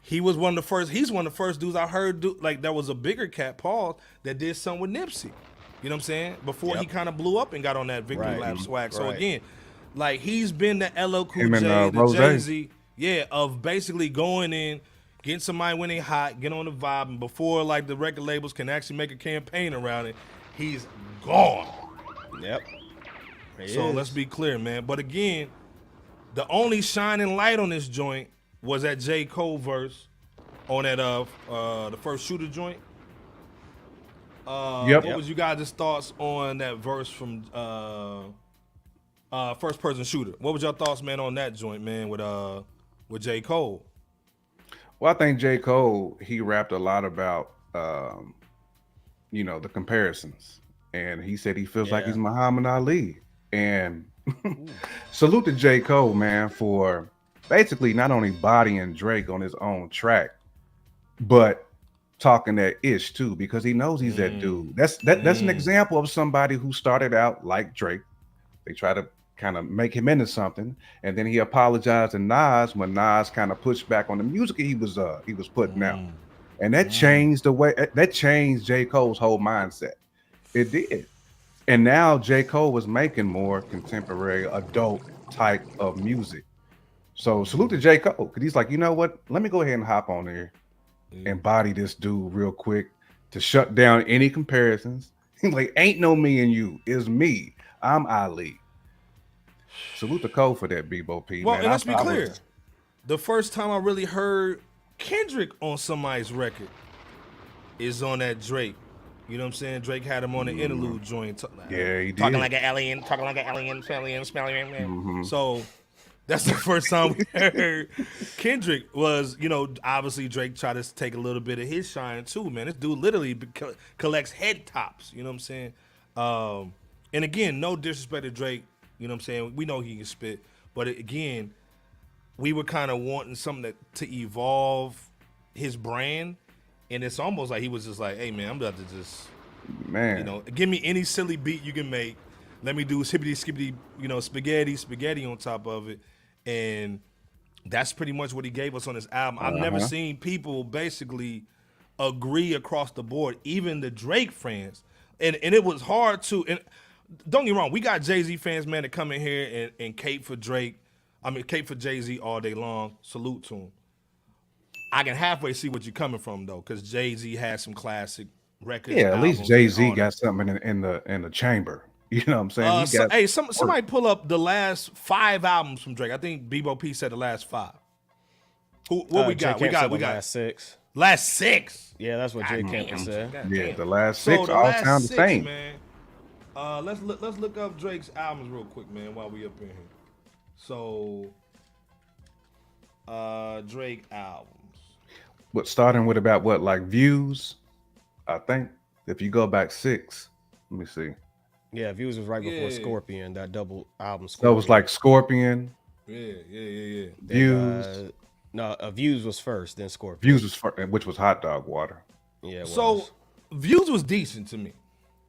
he was one of the first. He's one of the first dudes I heard do like there was a bigger cat, Paul, that did something with Nipsey. You know what I'm saying? Before he Yep. kind of blew up and got on that victory Right. lap swag. So Right. again, like he's been the LL Cool Him and, J, the Rose. Jay-Z, of basically going in, getting somebody when they hot, get on the vibe, and before like the record labels can actually make a campaign around it, he's gone. Yep. So let's be clear, man. But again, the only shining light on this joint was that J. Cole verse on that the first shooter joint. Yep. What was you guys' thoughts on that verse from first person shooter? What was your thoughts, man, on that joint, man, with J. Cole? Well, I think J. Cole, he rapped a lot about the comparisons. And he said he feels like he's Muhammad Ali. And salute to J. Cole, man, for basically not only bodying Drake on his own track, but talking that ish too, because he knows he's that dude. That's an example of somebody who started out like Drake. They try to kind of make him into something, and then he apologized to Nas when Nas kind of pushed back on the music he was putting out, and that changed J. Cole's whole mindset. It did. And now J. Cole was making more contemporary adult type of music. So salute to J. Cole, because he's like, you know what? Let me go ahead and hop on there and body this dude real quick to shut down any comparisons. He's like, ain't no me and you. It's me. I'm Ali. Salute to Cole for that, Bebo P. Well, man. and let's be clear. The first time I really heard Kendrick on somebody's record is on that Drake. You know what I'm saying? Drake had him on the interlude joint. Yeah, he did. Talking like an alien, smelling. So that's the first time we heard Kendrick was, obviously Drake tried to take a little bit of his shine too, man. This dude literally collects head tops, you know what I'm saying? And again, no disrespect to Drake, you know what I'm saying? We know he can spit, but again, we were kind of wanting something to evolve his brand. And it's almost like he was just like, hey, man, I'm about to just, give me any silly beat you can make. Let me do hippity skippity, spaghetti on top of it. And that's pretty much what he gave us on this album. I've never seen people basically agree across the board, even the Drake fans. And it was hard to, and don't get me wrong, we got Jay-Z fans, man, that come in here and cape for Jay-Z all day long. Salute to him. I can halfway see what you're coming from though, because Jay-Z has some classic records. Yeah, at least Jay-Z got something in the chamber. You know what I'm saying? Somebody pull up the last 5 albums from Drake. I think Bebo P said the last 5. What we got? We got last 6. Last 6. Yeah, that's what Jay Camp said. Yeah, the last 6 all sound the same. Man. Let's look up Drake's albums real quick, man, while we up in here. So, Drake albums. But starting with about what, like Views? I think if you go back 6, let me see. Yeah, Views was right before Scorpion, that double album. So it was like Scorpion. Yeah. Views. Views was first, then Scorpion. Views was first, which was Hot Dog Water. Yeah. So Views was decent to me.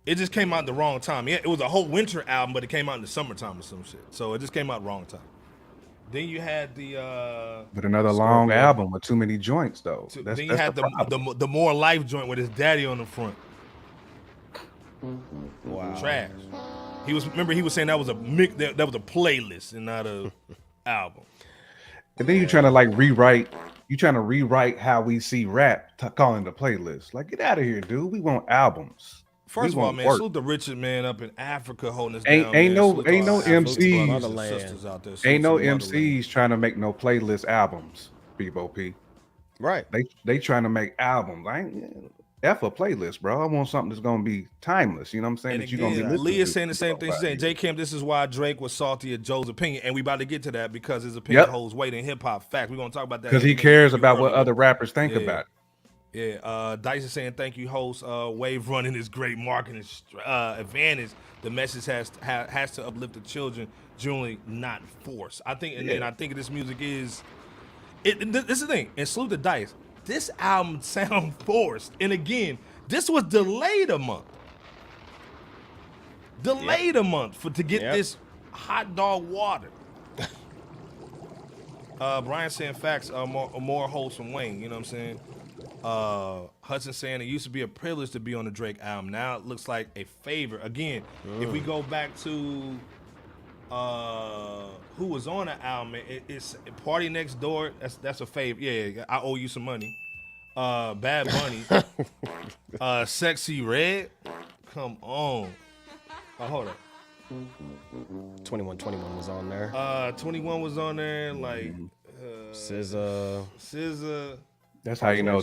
It just came out at the wrong time. Yeah, it was a whole winter album, but it came out in the summertime or some shit. So it just came out wrong time. Then you had the but another long album with too many joints though. Then you had the More Life joint with his daddy on the front. Wow. Trash. He was saying that was a mix, that was a playlist and not a album. And then you're trying to rewrite how we see rap, calling it a playlist. Like, get out of here, dude. We want albums. First of all, man, salute the Richard man up in Africa holding us down. Ain't no MCs. Ain't no MCs trying to make no playlist albums, Bebo P. Right. They trying to make albums. I ain't F a playlist, bro. I want something that's gonna be timeless. You know what I'm saying? And that you're gonna be listening Leah's to. saying the same thing. She's saying, J. Camp, this is why Drake was salty at Joe's opinion. And we about to get to that because his opinion holds weight in hip hop. Fact, we're gonna talk about that. Because he cares about what other rappers think about it. Yeah, Dice is saying thank you, host. Wave running is great marketing advantage. The message has to uplift the children, generally not force. I think, and I think this music is. This is the thing. And salute to Dice. This album sound forced, and again, this was delayed a month. A month to get this hot dog water. Brian saying facts more wholesome Wayne. You know what I'm saying? Hudson saying it used to be a privilege to be on the Drake album. Now it looks like a favor. Again, if we go back to who was on the album, it's Party Next Door. That's a favor. Yeah, I owe you some money. Bad Bunny. Sexy Red. Come on. Oh, hold up. 21 was on there. 21 was on there. Like SZA. That's how you know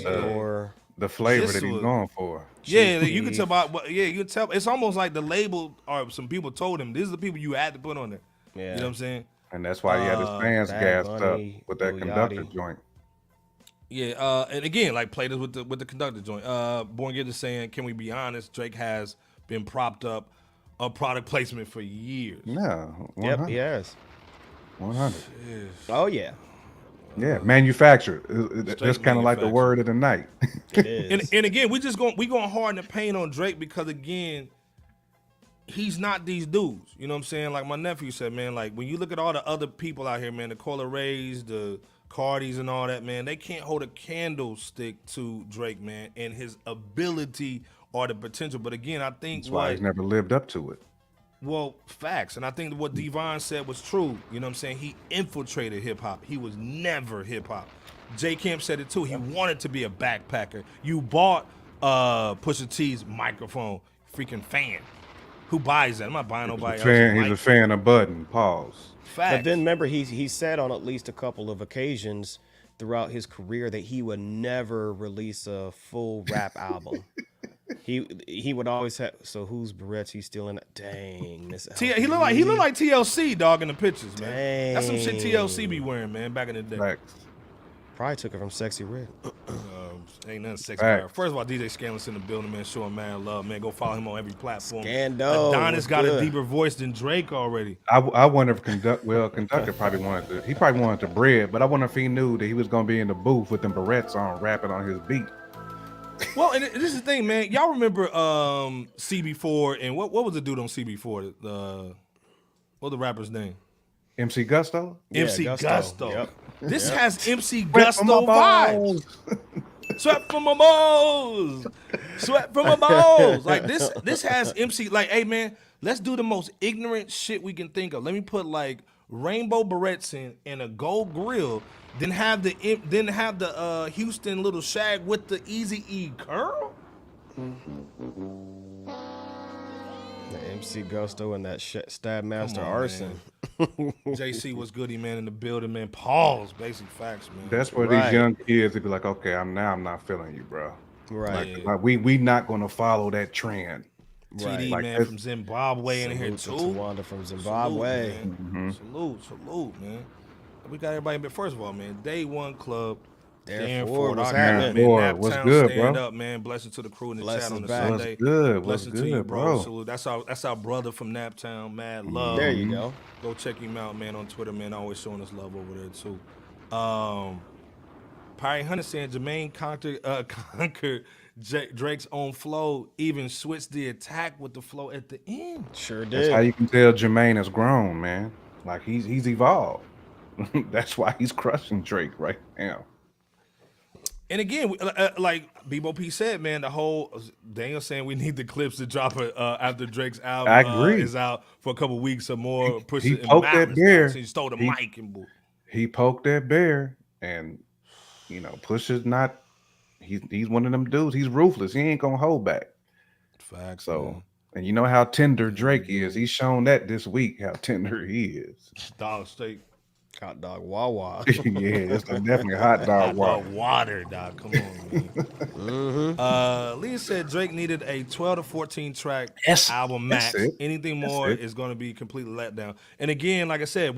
the flavor that he's going for. Yeah, you can tell about. Yeah, you can tell. It's almost like the label or some people told him, these are the people you had to put on there. Yeah. You know what I'm saying? And that's why he had his fans Bad gassed Bunny, up with that Lil conductor Yachty. joint. Yeah, and again, like played us with the conductor joint. Born Gift is saying, can we be honest? Drake has been propped up a product placement for years. Yeah. 100. Yep, yes. 100. Oh yeah, Yeah, manufactured. That's kind of like the manufactured. word of the night. it is. And again, we going hard in the paint on Drake because again, he's not these dudes. You know what I'm saying? Like my nephew said, man, like when you look at all the other people out here, man, the Cola Rays, the Cardis and all that, man, they can't hold a candlestick to Drake, man, and his ability or the potential. But again, I think That's why he's never lived up to it. well, facts. And I think what Devon said was true. You know what I'm saying? He infiltrated hip hop. He was never hip hop. J. Camp said it too. He wanted to be a backpacker. You bought Pusha T's microphone, freaking fan. Who buys that? I'm not buying nobody He's a else's fan of Budden. Pause. Facts. But then remember, he said on at least a couple of occasions throughout his career that he would never release a full rap album. He would always have. So who's Barrett's? He's still in it. Dang, this. He look like TLC dog in the pictures, man. Dang. That's some shit TLC be wearing, man, back in the day. Facts. Probably took it from Sexy Red. Ain't nothing sexy. Facts. about it. First of all, DJ Scandalous in the building, man. Showing man love, man. Go follow him on every platform. Scandal, Adonis what's got good? a deeper voice than Drake already. I wonder if conductor probably wanted the bread, but I wonder if he knew that he was gonna be in the booth with them barrettes on, rapping on his beat. Well, and this is the thing, man. Y'all remember CB4 and what was the dude on CB4? What the rapper's name? MC Gusto. Yeah, MC Gusto. Yep. This has MC Sweat from Gusto my vibes. Sweat from my balls. Sweat from my balls. Like this has MC. Like, hey man, let's do the most ignorant shit we can think of. Let me put like rainbow barrettes in a gold grill. Then have the Houston little shag with the Easy E curl. The MC Gusto and that Stab Master Come on, Arson. JC was goody man in the building, man. Pause, basic facts, man. That's where Right. these young kids would be like, okay, I'm not feeling you, bro. Right. Like we not gonna follow that trend. TD Like man this- from Zimbabwe in here Salute too. to Tawanda from Zimbabwe. Salute, man. We got everybody, but first of all, man, Day One Club. Darren Ford, Ford, what's our happening? man, Ford, Naptown, what's good, stand bro? up, man. Blessing to the crew in the Bless chat is on the back. Sunday. What's good? What's Blessing to you, good, bro. bro? Salute. That's our brother from Naptown, mad love. There you go. Go check him out, man, on Twitter, man. Always showing us love over there too. Pirate Hunter saying Jermaine conquered Drake's own flow, even switched the attack with the flow at the end. Sure That's did. how you can tell Jermaine has grown, man. Like he's evolved. That's why he's crushing Drake right now. And again, like Bebo P said, man, the whole Daniel saying we need the clips to drop after Drake's album I agree. is out for a couple weeks or more. He poked that bear. He stole the He- mic and boo. He poked that bear, and Pusha's not. He's one of them dudes. He's ruthless. He ain't gonna hold back. Facts. So, and you know how tender Drake is. He's shown that this week how tender he is. Dog steak. Hot dog Wawa. Yeah, it's definitely a hot dog walk. Water, dog. Come on, man. Lee said Drake needed a 12 to 14 track album max. that's it. Anything That's more it. is going to be completely let down. And again, like I said,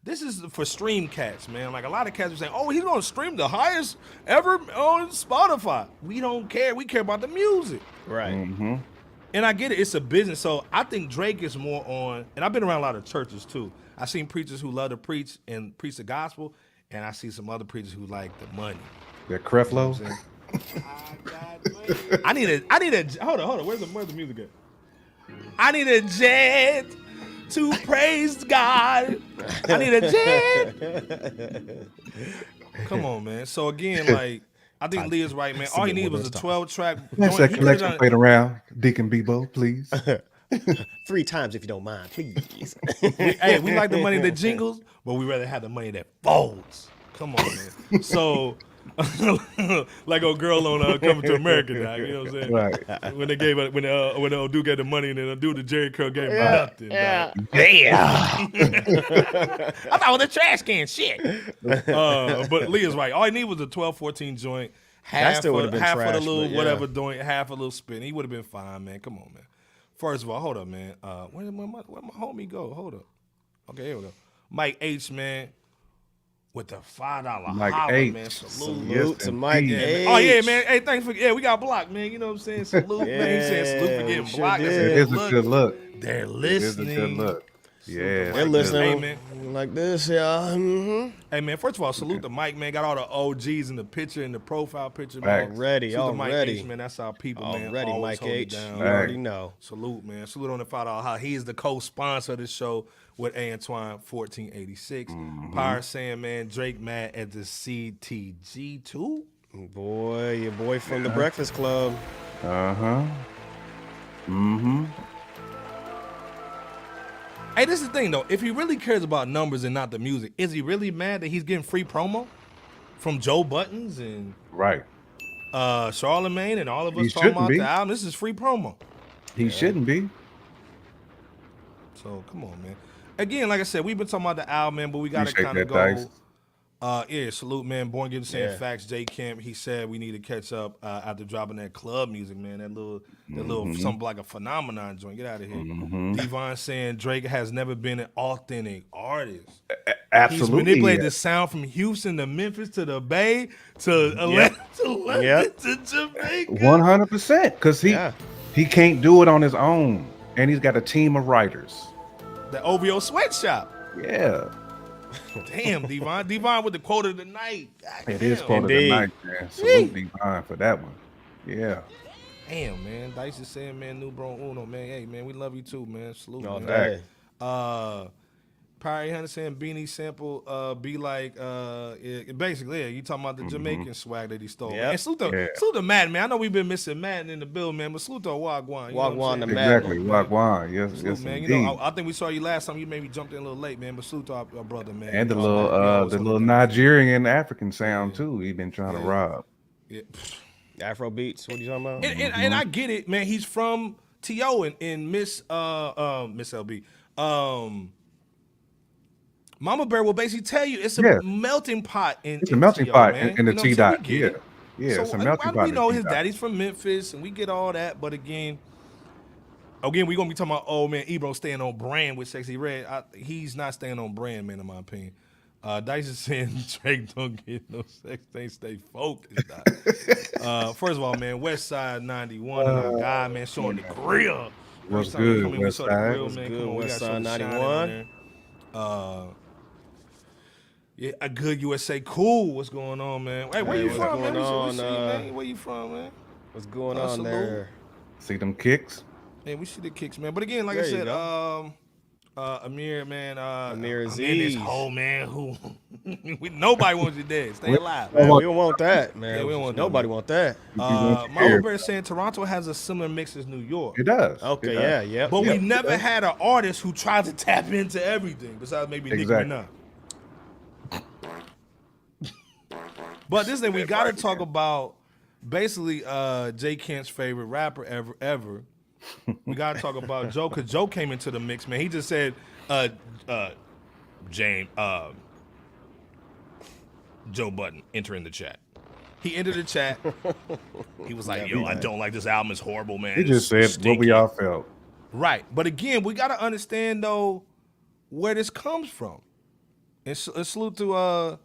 this is for stream cats, man. Like a lot of cats are saying, oh, he's going to stream the highest ever on Spotify. We don't care. We care about the music. Right. Mm-hmm. And I get it. It's a business. So I think Drake is more on, and I've been around a lot of churches too. I've seen preachers who love to preach and preach the gospel, and I see some other preachers who like the money. That Creflo. I need a hold on. Where's the music at? I need a jet to praise God. I need a jet. Come on, man. So again, like I think Leah's right, man. All he needed was a 12-track. That's that collection played around. Deacon Bebo, please. 3 times if you don't mind, please. Hey, we like the money that jingles, but we rather have the money that folds. Come on, man. So, like old girl on Coming to America, now, you know what I'm saying? Right. When they gave it, when the old dude got the money, and then the dude, the Jerry Curl gave him nothing. Yeah. I thought it was a trash can. Shit. But Leah's right. All he needed was a 12-14 joint. Half still would've been half of trash, the little but yeah. whatever joint, half a little spin. He would have been fine, man. Come on, man. First of all, hold up, man. Where my homie go? Hold up. Okay, here we go. Mike H, man, with the $5 Mike holler, H. man. Salute Yes, to Mike indeed. H. Oh yeah, man. Hey, thanks for we got blocked, man. You know what I'm saying? Salute, man. He said salute for getting we sure blocked. That's did. a It is a good look. They're It listening. is a good look. Yeah. They're listening Hey, like this, yeah. Mm-hmm. Hey man, first of all, salute to Mike, man. Got all the OGs in the picture, in the profile picture, man. Facts. Already, Salute to Mike already. H, man. That's our people, man. Already, Always Mike hold it H. down. You already know. Salute, man. Salute on the $5 how he is the co-sponsor of this show with Antoine 1486. Pyre saying, man, Drake mad at the CTG too. Boy, your boy from the Breakfast Club. Uh-huh. Mm-hmm. Hey, this is the thing though. If he really cares about numbers and not the music, is he really mad that he's getting free promo from Joe Buttons and Right. Charlemagne and all of us He talking shouldn't about be. the album? This is free promo. He shouldn't be. So come on, man. Again, like I said, we've been talking about the album, man, but we gotta Appreciate kind of that, go. Dice. Yeah, salute, man. Born Getting Saying Yeah. Facts. J Kemp, he said we need to catch up after dropping that club music, man. That little something like a phenomenon joint. Get out of here. Devon saying Drake has never been an authentic artist. Absolutely. He's manipulated the sound from Houston to Memphis to the Bay to Atlanta to Jamaica. 100%. Because Yeah. he can't do it on his own. And he's got a team of writers. The OVO Sweatshop. Yeah. Damn, Devon. Devon with the quote of the night. God It is damn. quote of the Indeed. night, man. Salute Devon for that one. Yeah. Damn, man. Dice is saying, man, New Bro Uno, man. Hey, man, we love you too, man. Salute, All man. day. Power 800 saying Beanie Sample be like, basically, yeah, you talking about the Jamaican swag that he stole. Yep. And salute to Madden, man. I know we've been missing Madden in the build, man, but salute to Wagwan. You know what I'm Wagwan the saying? Madden. Exactly. Wagwan. Yes, Salute, yes, man. indeed. You know, I think we saw you last time. You maybe jumped in a little late, man, but salute to our brother, man. And the You know, man, we little always the hold little it down. Nigerian African sound too. He been trying to rob. Yeah. Afro beats. What are you talking about? And I get it, man. He's from T.O. and Miss LB. Mama Bear will basically tell you it's a Yeah. melting pot in It's a melting pot man. in the You know what I'm saying? T-Dot. We get Yeah. it. Yeah, So it's a melting pot. we in know his T-Dot. daddy's from Memphis, and we get all that. But again, we're gonna be talking about, oh man, Ebro staying on brand with Sexy Red. He's not staying on brand, man, in my opinion. Dice is saying Drake don't get no sex, they stay focused. First of all, man, West Side 91, and our guy, man, showing the grill. What's First time we good, come in, we West saw the Side? grill, What's man. good, Come on, we West got Side some shine 91? on there. Yeah, a good USA cool. What's going on, man? Hey, where Hey, you what's from, man? going We see you, on, man. Where you from, man? What's going on salute. there? See them kicks? Yeah, we see the kicks, man. But again, like There I you said, go. Amir, man. Amir this Aziz. whole man who nobody wants you dead. Stay alive. Man, we don't want that, man. Yeah, we don't want that, Nobody man. want that. My old bear saying Toronto has a similar mix as New York. It does. Okay, It does. yeah. But Yeah, we never yeah. had an artist who tried to tap into everything, besides maybe Nicki Exactly. Minaj. But this thing, we got to talk about basically J. Kent's favorite rapper ever. We got to talk about Joe, because Joe came into the mix, man. He just said, James, Joe Budden, enter in the chat. He entered the chat. He was like, yo, I don't like this album. It's horrible, man. He just It's said what we stinky." all felt. Right. But again, we got to understand, though, where this comes from. And salute to,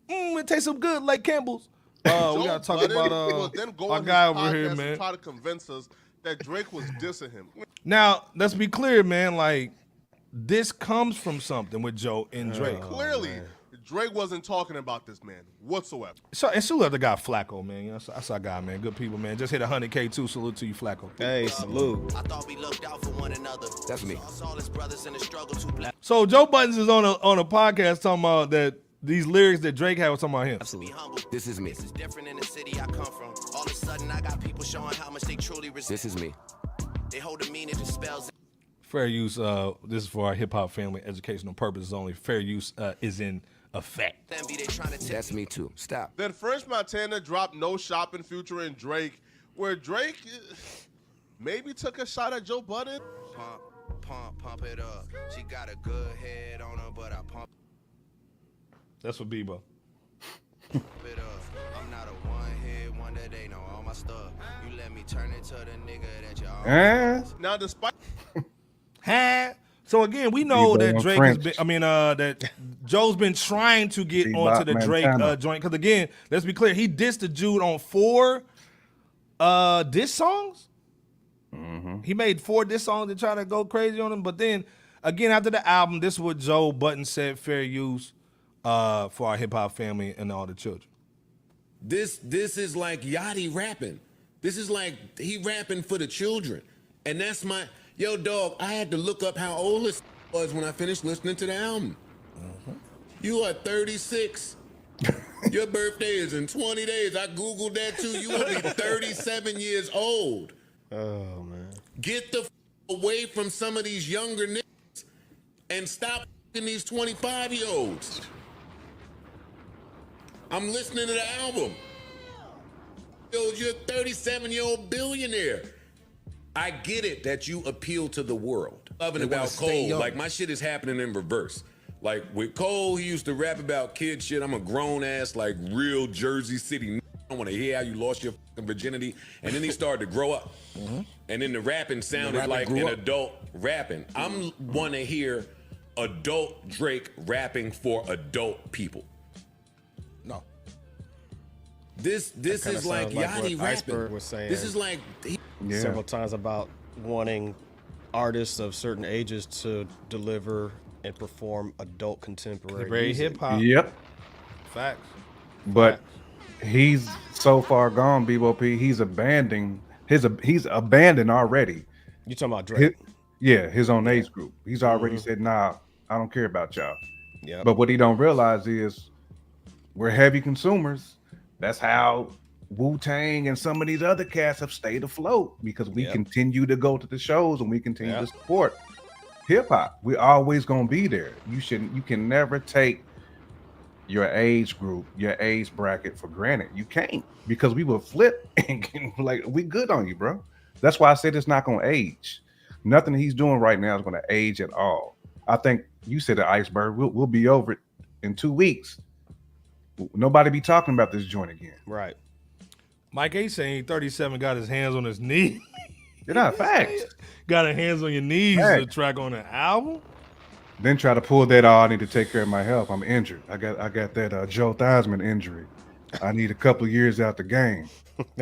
it tastes so good, like Campbell's. We got to talk about then go our on guy his over here, podcast man. and try to convince us that Drake was dissing him. Now, let's be clear, man. Like, this comes from something with Joe and Drake. Clearly, Drake wasn't talking about this man whatsoever. So, and salute the guy Flacco, man. You know, that's our guy, man. Good people, man. Just hit 100K too. Salute to you, Flacco. Hey, salute. I thought we looked out for one another. That's me. Brothers in the struggle to black. So Joe Buttons is on a podcast talking about that these lyrics that Drake had was talking about him. Be humble. This is me. This is different in the city I come from. All of a sudden, I got people showing how much they truly resist. This is me. They hold the meaning to spells. Fair use. This is for our hip hop family, educational purposes only. Fair use is in effect. That's me too. Stop. Then French Montana dropped No Shopping Future and Drake, where Drake maybe took a shot at Joe Budden. Pump it up. She got a good head on her, but I pump That's for Bebo. it up. I'm not a one-hit wonder, they know all my stuff. You let me turn into the nigga that you all. Now, despite So again, we know Bebo that and Drake French. has been. that Joe's been trying to get onto the Drake Montana. joint. Because again, let's be clear, he dissed the Jude on 4 diss songs. He made 4 diss songs to try to go crazy on him. But then again, after the album, this is what Joe Budden said: fair use for our hip hop family and all the children. This is like Yachty rapping. This is like he rapping for the children. And that's my, yo, dog, I had to look up how old this was when I finished listening to the album. You are 36. Your birthday is in 20 days. I Googled that too. You will be 37 years old. Oh, man. Get the away from some of these younger niggas and stop these 25-year-olds. I'm listening to the album. Yo, you're a 37-year-old billionaire. I get it that you appeal to the world. Loving about Cole, like my shit is happening in reverse. Like with Cole, he used to rap about kid shit. I'm a grown ass, like real Jersey City. I want to hear how you lost your fucking virginity. And then he started to grow up. And then the rapping sounded like an adult rapping. I'm want to hear adult Drake rapping for adult people. No. This is like Yachty rapping. Was saying This is like several times about wanting artists of certain ages to deliver and perform adult contemporary Very music. hip hop. Yep. Facts. But he's so far gone, Bebo P. He's abandoned already. You talking about Drake? His own age group. He's already said, nah, I don't care about y'all. Yeah. But what he don't realize is we're heavy consumers. That's how Wu-Tang and some of these other cats have stayed afloat, because we continue to go to the shows and we continue to support hip hop. We're always gonna be there. You can never take your age group, your age bracket for granted. You can't, because we will flip and like, we good on you, bro. That's why I said it's not gonna age. Nothing he's doing right now is gonna age at all. I think you said the iceberg. We'll be over it in 2 weeks. Nobody be talking about this joint again. Right. Mike A saying 37 got his hands on his knee. You're not facts. Got his hands on your knees to track on an album. Then try to pull that, I need to take care of my health. I'm injured. I got that Joe Theismann injury. I need a couple of years out the game.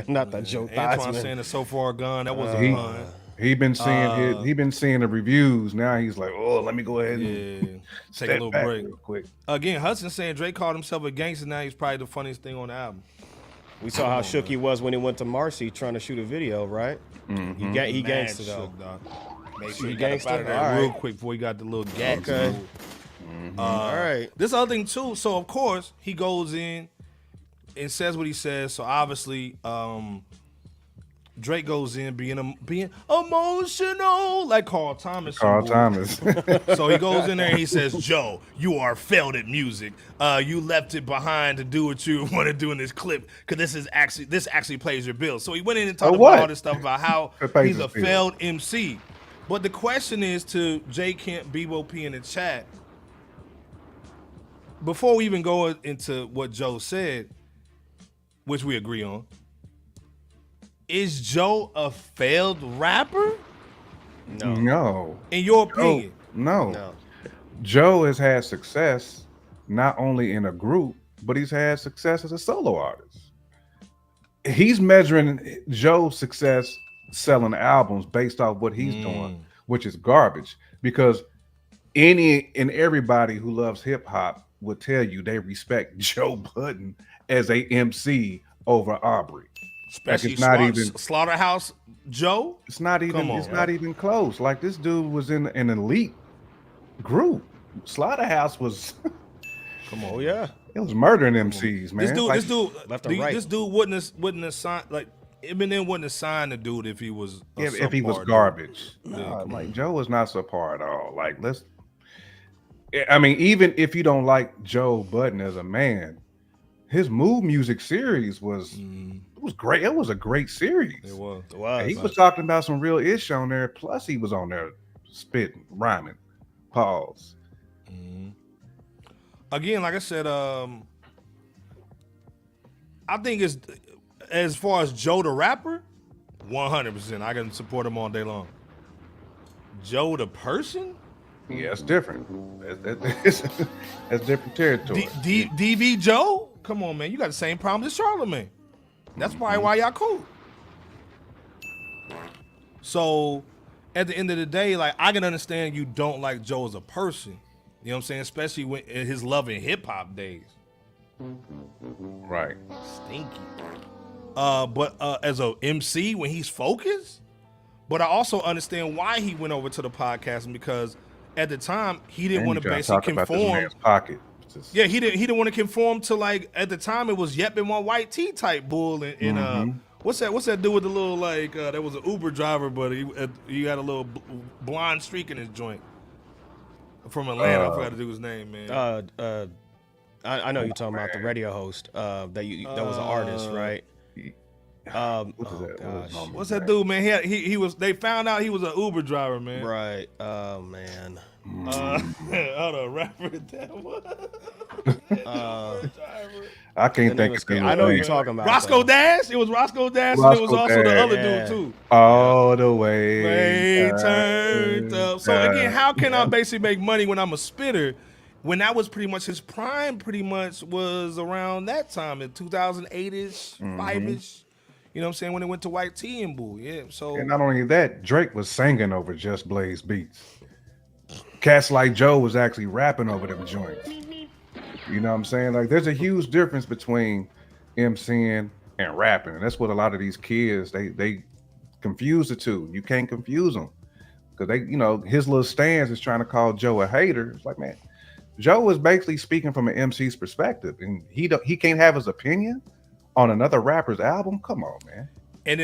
Not that Joe Antoine Theismann. saying it's so far gone. That wasn't fun. He been seeing the reviews. Now he's like, oh, let me go ahead and take a little back break real quick. Again, Hudson saying Drake called himself a gangster. Now he's probably the funniest thing on the album. We saw how shook he was when he went to Marcy trying to shoot a video, right? He gangster though. Make sure he gangster. All right. Real quick before he got the little gas. Okay. All right. This other thing too. So of course he goes in and says what he says. So obviously, Drake goes in being emotional like Carl Thomas. So he goes in there and he says, "Joe, you are failed at music. You left it behind to do what you want to do in this clip, because this actually plays your bills." So he went in and talked about all this stuff about how he's a failed MC. But the question is to J. Kemp, Bebo P in the chat, before we even go into what Joe said, which we agree on, is Joe a failed rapper? No. In your opinion? No. Joe has had success not only in a group, but he's had success as a solo artist. He's measuring Joe's success selling albums based off what he's doing, which is garbage, because any and everybody who loves hip hop would tell you they respect Joe Budden as a MC over Aubrey. Especially like, it's not even Slaughterhouse Joe. It's not even. Not even close. Like, this dude was in an elite group. Slaughterhouse was Come on. Oh yeah. It was murdering MCs, man. This dude, left and right. This dude wouldn't have signed, like, Eminem wouldn't have signed the dude if he was if he was subpar garbage. dude. No, like Joe was not subpar at all. Like I mean, even if you don't like Joe Budden as a man, his Move Music series was it was great. It was a great series. It was. He was talking about some real ish on there. Plus, he was on there spitting, rhyming, pause. Again, like I said, I think it's as far as Joe the rapper, 100%. I can support him all day long. Joe the person? Yeah, it's different. That's different territory. DV Joe? Come on, man. You got the same problem as Charlamagne. That's probably why y'all cool. So, at the end of the day, like, I can understand you don't like Joe as a person. You know what I'm saying? Especially when in his love and hip hop days. Right. Stinky. But as a MC, when he's focused, but I also understand why he went over to the podcasting, because at the time he didn't want to basically conform. Pocket. Yeah, he didn't want to conform to, like, at the time it was Yep and One White Tee type bull and what's that dude with the little, like, that was an Uber driver, but he had a little blonde streak in his joint from Atlanta. I forgot the dude's name, man. I know you're talking about the radio host that was an artist, right? What's that dude, man? He was. They found out he was an Uber driver, man. Right. Oh man. Hold on, rapper that was. I can't think of. I know you're talking about Roscoe Dash. It was Roscoe Dash, and it was also the other dude too. All the way turned up. So again, how can I basically make money when I'm a spitter? When that was pretty much his prime, pretty much was around that time in 2008ish, 5ish. You know what I'm saying? When it went to White Tee and Bull, yeah. So, and not only that, Drake was singing over Just Blaze beats. Cats like Joe was actually rapping over them joints. You know what I'm saying? Like, there's a huge difference between MCing and rapping, and that's what a lot of these kids they confuse the two. You can't confuse them because they, you know, his little stance is trying to call Joe a hater. It's like, man, Joe is basically speaking from an MC's perspective, and he can't have his opinion on another rapper's album. Come on, man. And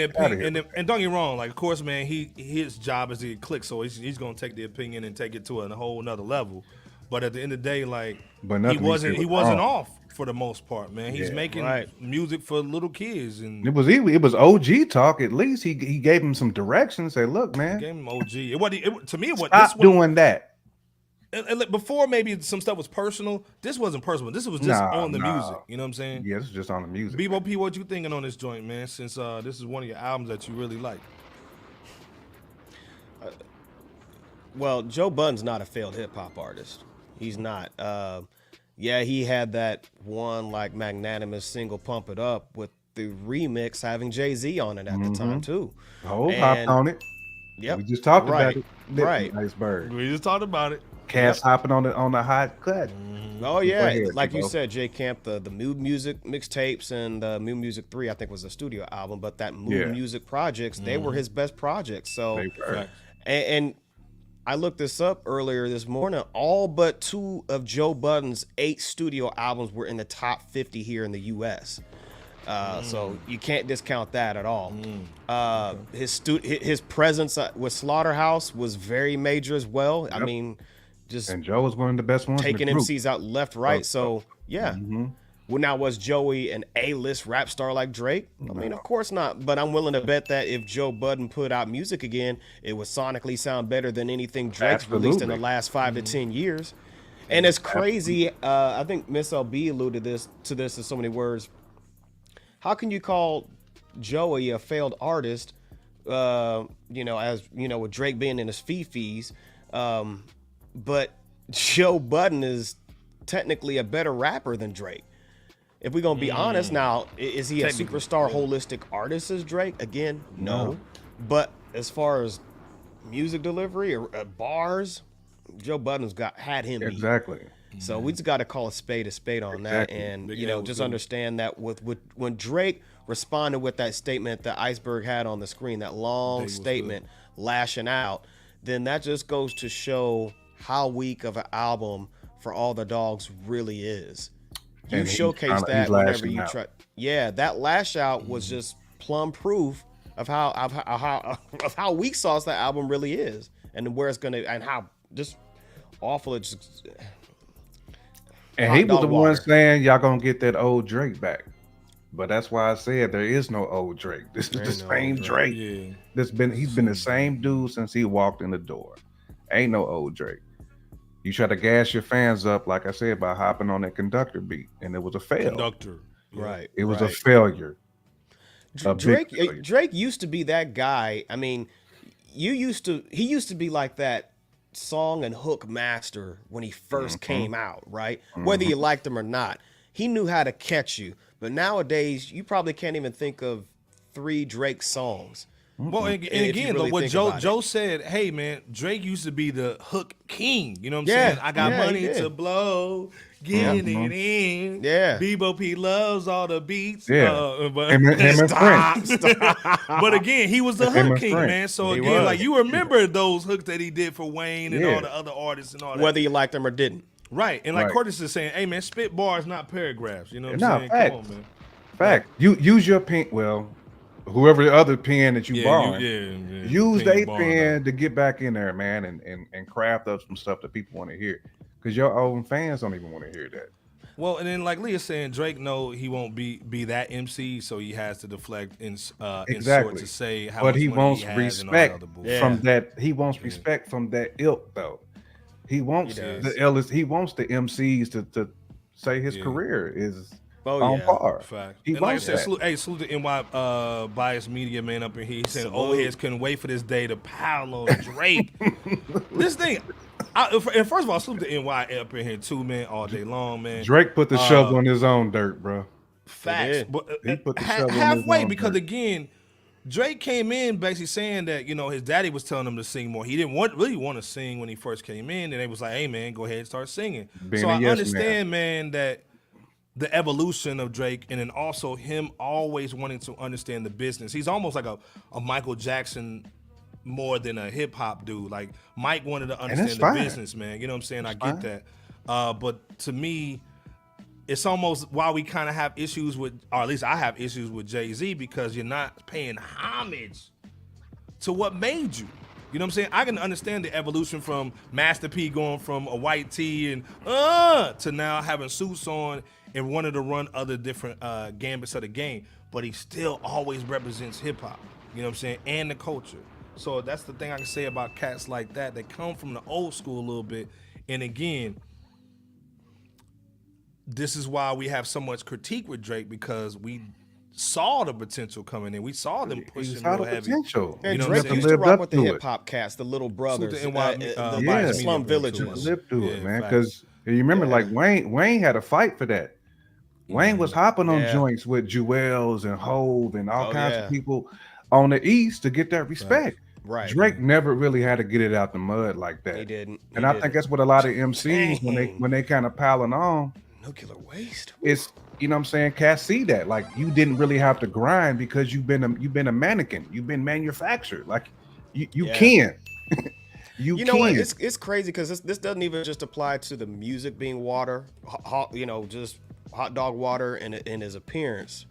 don't get me wrong, like, of course, man, his job is to click, so he's gonna take the opinion and take it to a whole nother level. But at the end of the day, like, he wasn't off for the most part, man. He's making music for little kids, and it was OG talk. At least he gave him some direction. Say, look, man, gave him OG. To me, stop doing that. And before, maybe some stuff was personal. This wasn't personal. This was just on the music. You know what I'm saying? Yeah, this is just on the music. Bebo P, what you thinking on this joint, man? Since this is one of your albums that you really like. Well, Joe Budden's not a failed hip hop artist. He's not. Yeah, he had that one, like, magnanimous single, "Pump It Up," with the remix having Jay-Z on it at the time too. Hopped on it. Yep. We just talked about it. Right. Iceberg. We just talked about it. Cass hopping on the hot cut. Oh yeah, like you said, J Camp, the Mood Music mixtapes and the Mood Music 3, I think, was a studio album, but that Mood Music projects, they were his best projects. So, and I looked this up earlier this morning. All but 2 of Joe Budden's 8 studio albums were in the top 50 here in the U.S. So you can't discount that at all. His presence with Slaughterhouse was very major as well. I mean, and Joe was one of the best ones. Taking MCs out left, right. So yeah. Well, now, was Joey an A-list rap star like Drake? I mean, of course not. But I'm willing to bet that if Joe Budden put out music again, it would sonically sound better than anything Drake's released in the last 5 to 10 years. And it's crazy. I think Miss LB alluded to this in so many words. How can you call Joey a failed artist? As with Drake being in his fees, but Joe Budden is technically a better rapper than Drake. If we're gonna be honest, now, is he a superstar holistic artist as Drake? Again, no. But as far as music delivery or bars, Joe Budden's had him beat. Exactly. So we just got to call a spade on that, and just understand that with when Drake responded with that statement that Iceberg had on the screen, that long statement lashing out, then that just goes to show how weak of an album for All the Dogs really is. You And showcase that he's whenever lashing you out. try. Yeah, that lash out was just plumb proof of how weak sauce that album really is, and where it's gonna, and how just awful it's. And Hot he was dog the one water. saying y'all gonna get that old Drake back. But that's why I said there is no old Drake. This is the Ain't no same old Drake. Yeah. He's been the same dude since he walked in the door. Ain't no old Drake. You try to gas your fans up, like I said, by hopping on that conductor beat, and it was a fail. Conductor. Yeah. Right. It was a right. failure. A big Drake failure. Drake used to be that guy. I mean, he used to be like that song and hook master when he first came out, right? Whether you liked him or not. He knew how to catch you. But nowadays, you probably can't even think of 3 Drake songs. Well, and If you again, really though, what think Joe about it. Joe said, hey man, Drake used to be the hook king. You know what I'm Yeah, saying? I got yeah, he money did. to blow, getting it in. Yeah. Bebo P loves all the beats. Yeah. But, Him and Frank. but again, he was the Him hook and king, Frank. man. So He again, was. like you remember those hooks that he did for Wayne and Yeah. all the other artists and all that. Whether you liked him or didn't. Right. And like Right. Curtis is saying, hey man, spit bars, not paragraphs. You know what I'm No, saying? fact. Come on, man. Fact. You use your pen. Well, whoever the other pen that you Yeah, borrowed, yeah. use Pen their bar pen to get back in there, man, and craft up some stuff that people want to hear. Because your own fans don't even want to hear that. Well, and then like Leah's saying, Drake know he won't be that MC, so he has to deflect in sort Exactly. to say how But much he money wants he has and all that respect other bullshit. Yeah. from that. He wants respect from that ilk, though. He wants He does. the eldest. He wants the MCs to say his Yeah. career is Oh, on yeah. par. Fact. He And like I wants said, that. salute to NY biased media man up in here. He said Salute. old heads couldn't wait for this day to pile on Drake. This thing, and first of all, salute to NY up in here too, man, all day long, man. Drake put the shovel in his own dirt, bro. Facts, did. but He put the shovel in his halfway own because dirt. again, Drake came in basically saying that his daddy was telling him to sing more. He didn't really want to sing when he first came in, and they was like, "Hey man, go ahead and start singing." Being so a I yes understand, man, that the evolution of Drake, and then also him always wanting to understand the business. He's almost like a Michael Jackson more than a hip hop dude. Like Mike wanted to understand the fine. business, man. You know what I'm saying? I fine. get that. But to me, it's almost why we kind of have issues with, or at least I have issues with Jay-Z, because you're not paying homage to what made you. You know what I'm saying? I can understand the evolution from Master P going from a white tee and to now having suits on and wanting to run other different gambits of the game, but he still always represents hip hop. You know what I'm saying? And the culture. So that's the thing I can say about cats like that. They come from the old school a little bit. And again, this is why we have so much critique with Drake, because we saw the potential coming in. We saw them He pushing saw the real heavy. potential. And You know what Drake I'm saying? used to Lived rock up with the to hip it. hop cats, the little brothers, the NY the biased Slum media Villagers. too. Live through it, Yeah, man. facts. Because you remember, Yeah. like Wayne had a fight for that. Wayne was hopping on Yeah. joints with Jewels and Hove and all Oh, kinds yeah. of people on the East to get that respect. Right. Drake never really had to get it out the mud like that. He didn't. He And I didn't. think that's what a lot of MCs Dang. when they kind of piling on, Nuclear waste. it's, you know what I'm saying, cats see that. Like, you didn't really have to grind because you've been a mannequin. You've been manufactured. Like, you Yeah. can. You know what? It's crazy because this doesn't even just apply to the music being water, just hot dog water in his appearance.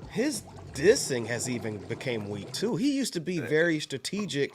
His dissing has even became weak too. He used to be very strategic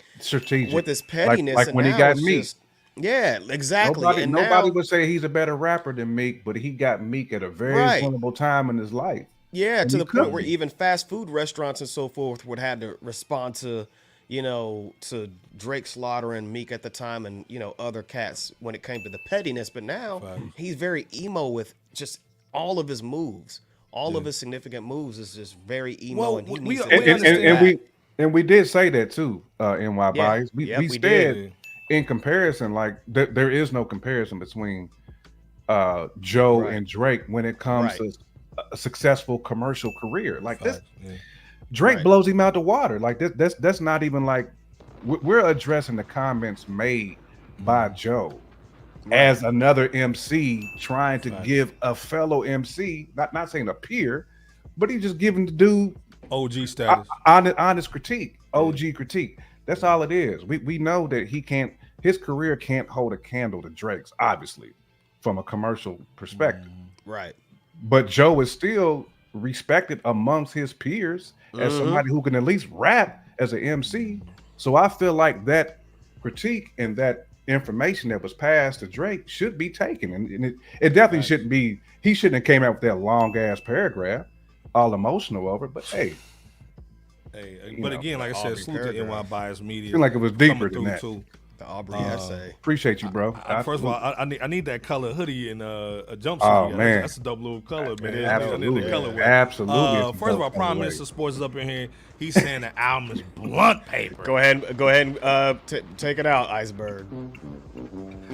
with his pettiness, Like and when he now got it's Meek. just- yeah, exactly. Nobody, and nobody now, would say he's a better rapper than Meek, but he got Meek at a very Right. vulnerable time in his life. yeah, and to he the point couldn't. where even fast food restaurants and so forth would have to respond to to Drake slaughtering Meek at the time, and other cats when it came to the pettiness. But now he's very emo with just all of his moves. All of his significant moves is just very emo, Well, and he we- needs to we get his understand back. And we did say that too, NY Bias. We Yep, we said did. in comparison, like there is no comparison between Joe Right. and Drake when it comes Right. to a successful commercial career. Like this, Fact, yeah. Drake Right. blows him out the water. Like that's not even like we're addressing the comments made by Joe as another MC trying to Facts. give a fellow MC, not saying a peer, but he just giving the dude OG status. honest critique, OG critique. That's all it is. We know that his career can't hold a candle to Drake's, obviously. from a commercial perspective. Right. But Joe is still respected amongst his peers as somebody who can at least rap as an MC. So I feel like that critique and that information that was passed to Drake should be taken. And it definitely shouldn't be, he shouldn't have came out with that long ass paragraph, all emotional over it. But hey, but again, like I said, salute to NY Bias Media. I feel like it was deeper than that. The Aubrey essay. Appreciate you, bro. First of all, I need that color hoodie and a jumpsuit. Oh, man. That's a dope little color, man. Absolutely. I need the colorway. Absolutely. First of all, Prime Minister Sports is up in here. He's saying the album is blunt paper. Go ahead and take it out, Iceberg.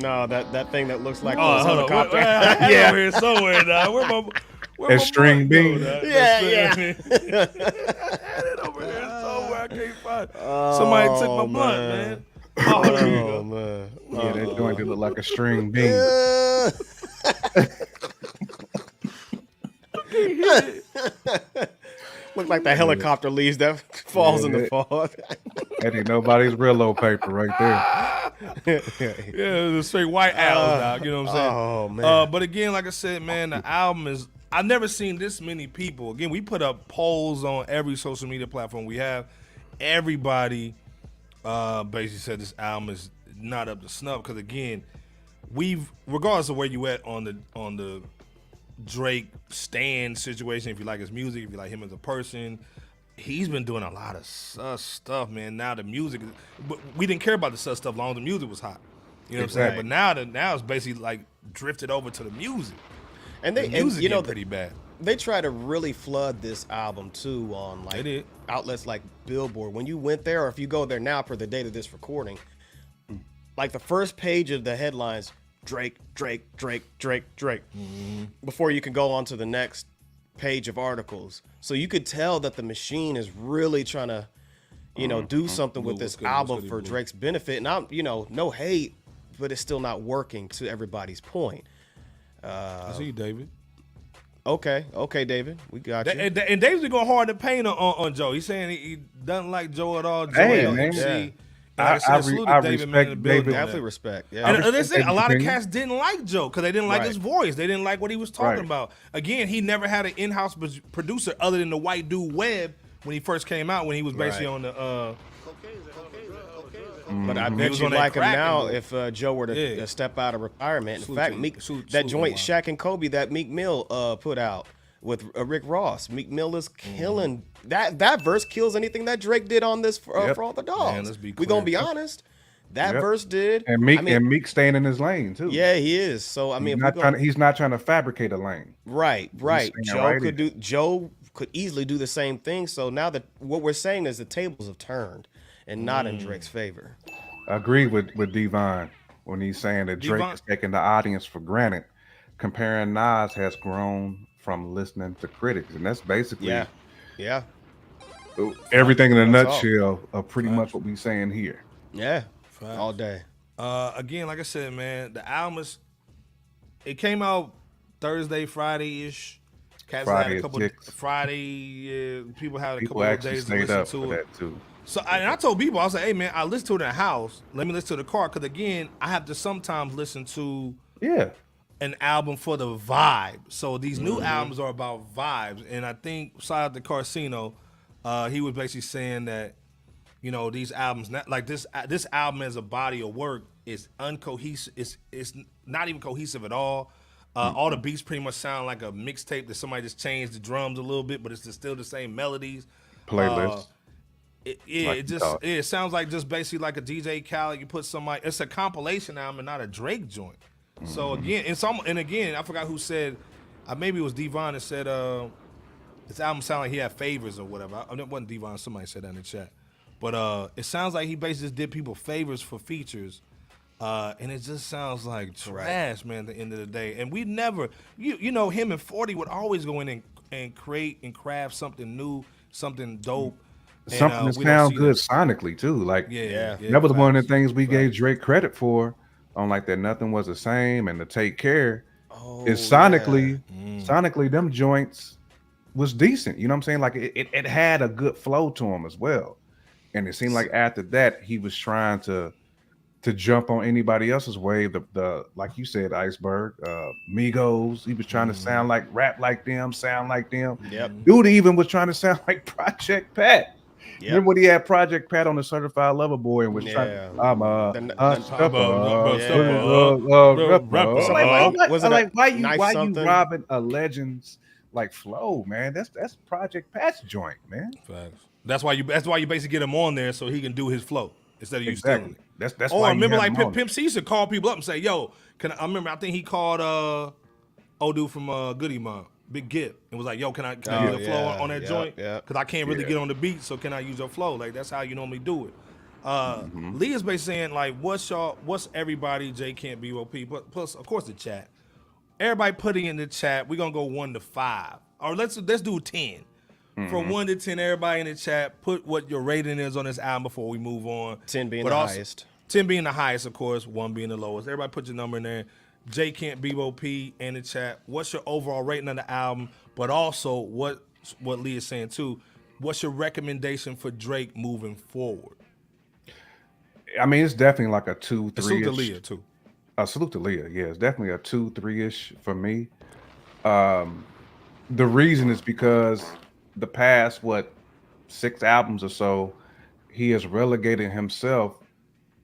No, that thing that looks like a helicopter. Yeah, over here somewhere now. Where string bean. Yeah. Had it over here somewhere. I can't find. Somebody took my blunt, man. Oh man. Yeah, that joint did look like a string bean. Look like the helicopter leaves that falls in the fog. That ain't nobody's Brillo paper right there. Yeah, the straight white album, dog. You know what I'm saying? Oh man. But again, like I said, man, the album is. I've never seen this many people. Again, we put up polls on every social media platform we have. Everybody basically said this album is not up to snuff because again, regardless of where you at on the Drake Stan situation, if you like his music, if you like him as a person, he's been doing a lot of sus stuff, man. Now the music, but we didn't care about the sus stuff long as the music was hot. You know what I'm saying? But now it's basically like drifted over to the music. And the music pretty bad. They try to really flood this album too on like outlets like Billboard. When you went there, or if you go there now per the date of this recording, like the first page of the headlines, Drake. Before you can go on to the next page of articles. So you could tell that the machine is really trying to, do something with this album for Drake's benefit. And I'm, no hate, but it's still not working to everybody's point. I see you, David. Okay, David, we got you. And David's been going hard to paint on Joe. He's saying he doesn't like Joe at all. Joe man. MC. I respect David. Definitely respect. Yeah. And a lot of cats didn't like Joe because they didn't like his voice. They didn't like what he was talking about. Again, he never had an in-house producer other than the white dude Webb when he first came out, when he was basically on the But I bet you like him now if Joe were to step out of retirement. In fact, that joint Shaq and Kobe that Meek Mill put out with Rick Ross. Meek Mill is killing that verse kills anything that Drake did on this for all the dogs. Man, let's be clear. We gonna be honest. That verse did, and Meek staying in his lane too. Yeah, he is. So I mean, he's not trying to fabricate a lane. Right. Joe could easily do the same thing. So now that what we're saying is the tables have turned, and not in Drake's favor. I agree with Devon when he's saying that Drake is taking the audience for granted, comparing Nas has grown from listening to critics, and that's basically everything in a nutshell of pretty much what we're saying here. Yeah, all day. Again, like I said, man, the album it came out Thursday, Friday-ish. Cats had a couple Friday. People had a couple of days to listen to it. That too. So I told people, I was like, hey man, I listen to it in the house. Let me listen to the car, because again, I have to sometimes listen to an album for the vibe. So these new albums are about vibes, and I think shout out to Carcino, he was basically saying that, you know, these albums, not like this album as a body of work is uncohesive. It's not even cohesive at all. All the beats pretty much sound like a mixtape that somebody just changed the drums a little bit, but it's still the same melodies. Playlist. It sounds like just basically like a DJ Khaled. You put somebody, it's a compilation album and not a Drake joint. So again, again, I forgot who said, maybe it was Devon that said this album sounded like he had favors or whatever. It wasn't Devon, somebody said that in the chat. But it sounds like he basically just did people favors for features. And it just sounds like trash, man, at the end of the day. And we never, you know, him and 40 would always go in and create and craft something new, something dope. Something that sounds good sonically too. Like that was one of the things we gave Drake credit for on like that Nothing Was the Same and the Take Care. Is sonically them joints was decent. You know what I'm saying? Like it had a good flow to him as well. And it seemed like after that he was trying to to jump on anybody else's wave. The like you said, Iceberg, Migos. He was trying to sound like rap like them, sound like them. Yep. Dude even was trying to sound like Project Pat. Yep. Remember when he had Project Pat on the Certified Lover Boy and was trying Yeah. to, I'm a Was it like why Knife you something? robbing a legend's like flow, man? That's Project Pat's joint, man. Facts. That's why you basically get him on there so he can do his flow instead of you stealing Exactly. it. That's Or why I remember you like have him on Pimp C used to call people up and say, "Yo, I think he called old dude from Goody Mob, Big Gip, and was like, "Yo, can I use the flow on that joint? Yeah. Because I can't really get on the beat, so can I use your flow? Like that's how you normally do it." Lee is basically saying like, what's everybody? J can't be OP, but plus of course the chat. Everybody putting in the chat. We're gonna go 1 to 5, or let's do 10. From 1 to 10, everybody in the chat, put what your rating is on this album before we move on. 10 being But the also- highest. 10 being the highest, of course, 1 being the lowest. Everybody put your number in there. J Can't Be OP in the chat. What's your overall rating of the album? But also, what Lee is saying too, what's your recommendation for Drake moving forward? I mean, it's definitely like a 2, 3. Salute to Leah too. Salute to Leah. Yeah, it's definitely a 2, 3-ish for me. The reason is because the past 6 albums or so, he has relegated himself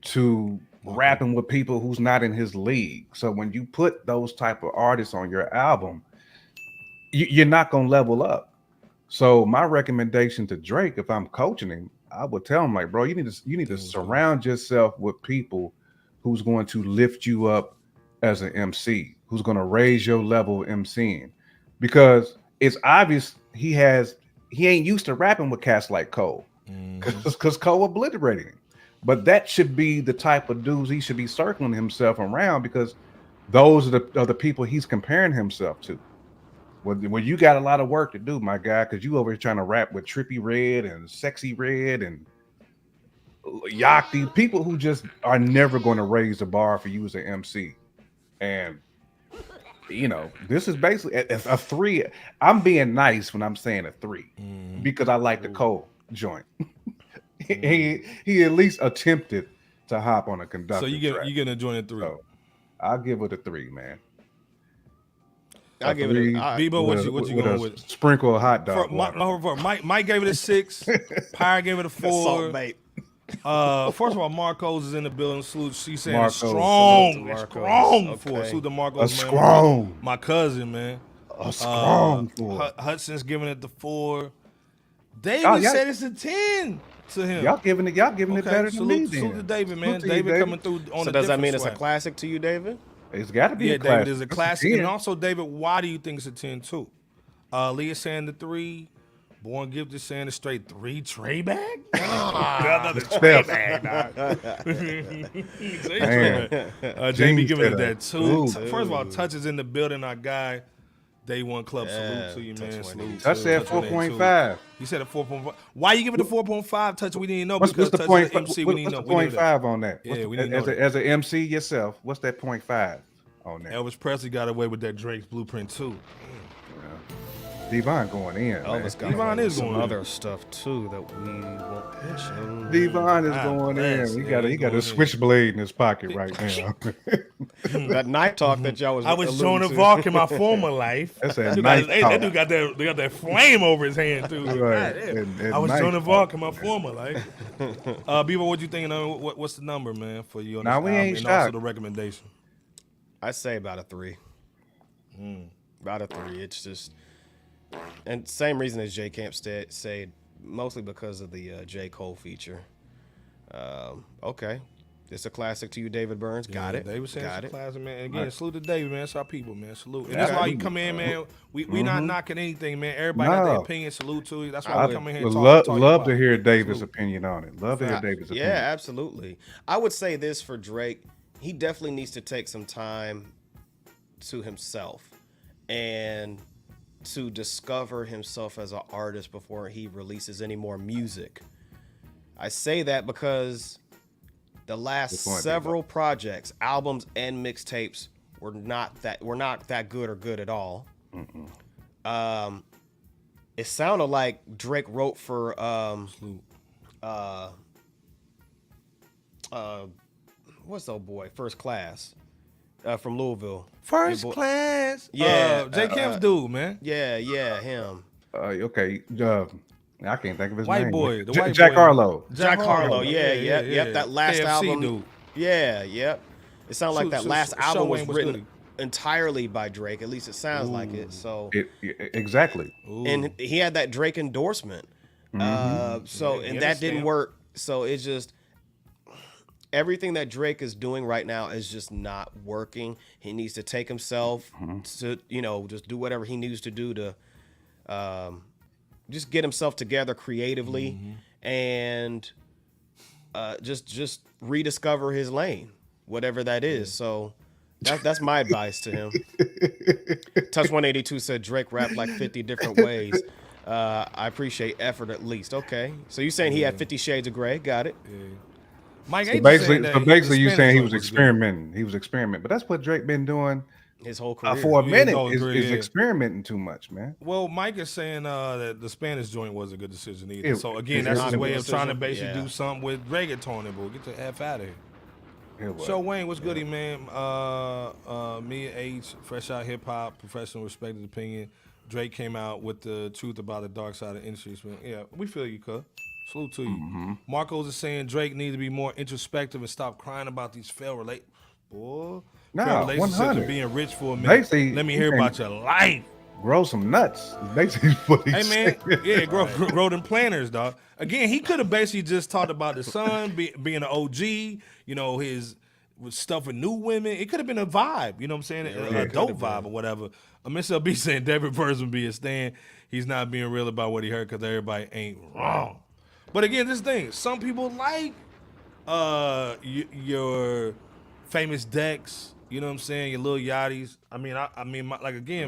to rapping with people who's not in his league. So when you put those type of artists on your album, you're not gonna level up. So my recommendation to Drake, if I'm coaching him, I would tell him like, bro, you need to surround yourself with people who's going to lift you up as an MC, who's going to raise your level of MCing, because it's obvious he ain't used to rapping with cats like Cole, because Cole obliterated him. But that should be the type of dudes he should be circling himself around, because those are the people he's comparing himself to. Well, you got a lot of work to do, my guy, because you over here trying to rap with Trippy Red and Sexy Red and Yakti, people who just are never going to raise the bar for you as an MC. And, this is basically a 3. I'm being nice when I'm saying a 3 because I like the Cole joint. He at least attempted to hop on a conductor. So you get a joint at 3. So I'll give it a 3, man. I'll give it a Bebo, what you going with? Sprinkle of hot dog. Mike gave it a 6. Pyre gave it a 4. Salt bait. First of all, Marcos is in the building. Salute. She's saying Marcos. strong Salute to for Marcos. Salute to Marcos, A man. strong. My cousin, man. A strong for. Hudson's giving it the 4. David y'all- said it's a 10 to him. Y'all giving it better than me. Salute to David, man. Salute to you, David coming through on So a does that different mean it's a swag. classic to you, David? It's got to be Yeah, a classic. David is a It's classic. 10. And also, David, why do you think it's a 10 too? Leah saying the 3. Born Gift is saying a straight 3. Tray bag? Another tray bag, dog. Say Man. tray bag. JB Jeans giving it said that a 2. two. First of all, Touch is in the building, our guy. Day One Club, Yeah, salute to you, man. Touch Salute. Touch said Touch with that 4.5. too. You said a 4.5. Why you give it a 4.5, Touch? We didn't know What's because the Touch point? is an MC. What's We didn't the know. point 5 on that? Yeah, we didn't know that. As an MC yourself, what's that 0.5 on that? Elvis Presley got away with that Drake's Blueprint too. Devon going in. Man. Elvis got Devon away is with some going in. other stuff too that we won't mention. Devon is Ah, going bless. in. He Yeah, got he a going in. switchblade in his pocket right now. That night talk that y'all was I was alluding Joan of to. Arc in my former life. That's a That dude nice got, hey, talk. that dude got that flame over his hand too. Like, Right. goddamn. And I was nice Joan of talk, Arc in my man. former life. Beaver, what you thinking? What's the number, man, for you on Nah, this we album, ain't and also shocked. the recommendation? I say about a 3. About a 3. It's just, and same reason as J Camp said, mostly because of the J Cole feature. Okay, it's a classic to you, David Burns. Got it. David saying Got it's a it. classic, man. And again, salute to David, man. It's our people, man. Salute. And Yeah, that's why you absolutely. come in, man. We not knocking anything, man. Everybody got their No. opinion. Salute to you. That's why we come in here and would talk. love about to it. hear David's Salute. opinion on it. Love to hear David's Yeah, opinion. absolutely. I would say this for Drake. He definitely needs to take some time to himself and to discover himself as an artist before he releases any more music. I say that because the last Good point, several projects, albums and mixtapes were not that good or good at all. It sounded like Drake wrote for what's old boy? First Class, from Louisville. First Your boy- Class. Yeah, J. Camp's dude, man. Yeah, him. Okay. I can't think of his White name. boy, the white Jack boy. Harlow. Jack Harlow. Yep. That last KFC album. dude. Yeah, yep. It sounded like that last Show album was Wayne was written goody. entirely by Drake. At least it sounds like it. So, Exactly. and he had that Drake endorsement. So, Yeah, and he that didn't understand. work. So it's just everything that Drake is doing right now is just not working. He needs to take himself to, just do whatever he needs to do to just get himself together creatively and just rediscover his lane, whatever that is. So that's my advice to him. Touch 182 said Drake rapped like 50 different ways. I appreciate effort at least. Okay. So you're saying he had 50 Shades of Grey. Got it. Yeah. Mike So ain't basically, saying so that basically you Spanish saying he joint was good. experimenting. He was experimenting. But that's what Drake been doing His whole career. for a Yeah, minute. no, Is yeah. experimenting too much, man. Well, Mike is saying that the Spanish joint was a good decision either. It- so again, it's that's not his a way good of trying to decision. basically Yeah. do something with reggaeton. And get the F out of here. It was. So Wayne, what's goody, man? Me, H, Fresh Out Hip Hop, professional, respected opinion. Drake came out with the truth about the dark side of the industry. Man. Yeah, we feel you, cuz. Salute to you. Marcos is saying Drake needs to be more introspective and stop crying about these failed relationships and 100. being rich for a minute. Basically, Let me you hear can- about your life. Grow some nuts. Basically, what he's Hey man, saying. yeah, grow them planters, dog. Again, he could have basically just talked about the son being an OG, his stuff with new women. It could have been a vibe, you know what I'm saying? A dope vibe or whatever. Mr. LB saying David Person be a stand. He's not being real about what he heard because everybody ain't wrong. But again, this thing, some people like your famous decks, you know what I'm saying? Your Lil Yachty's.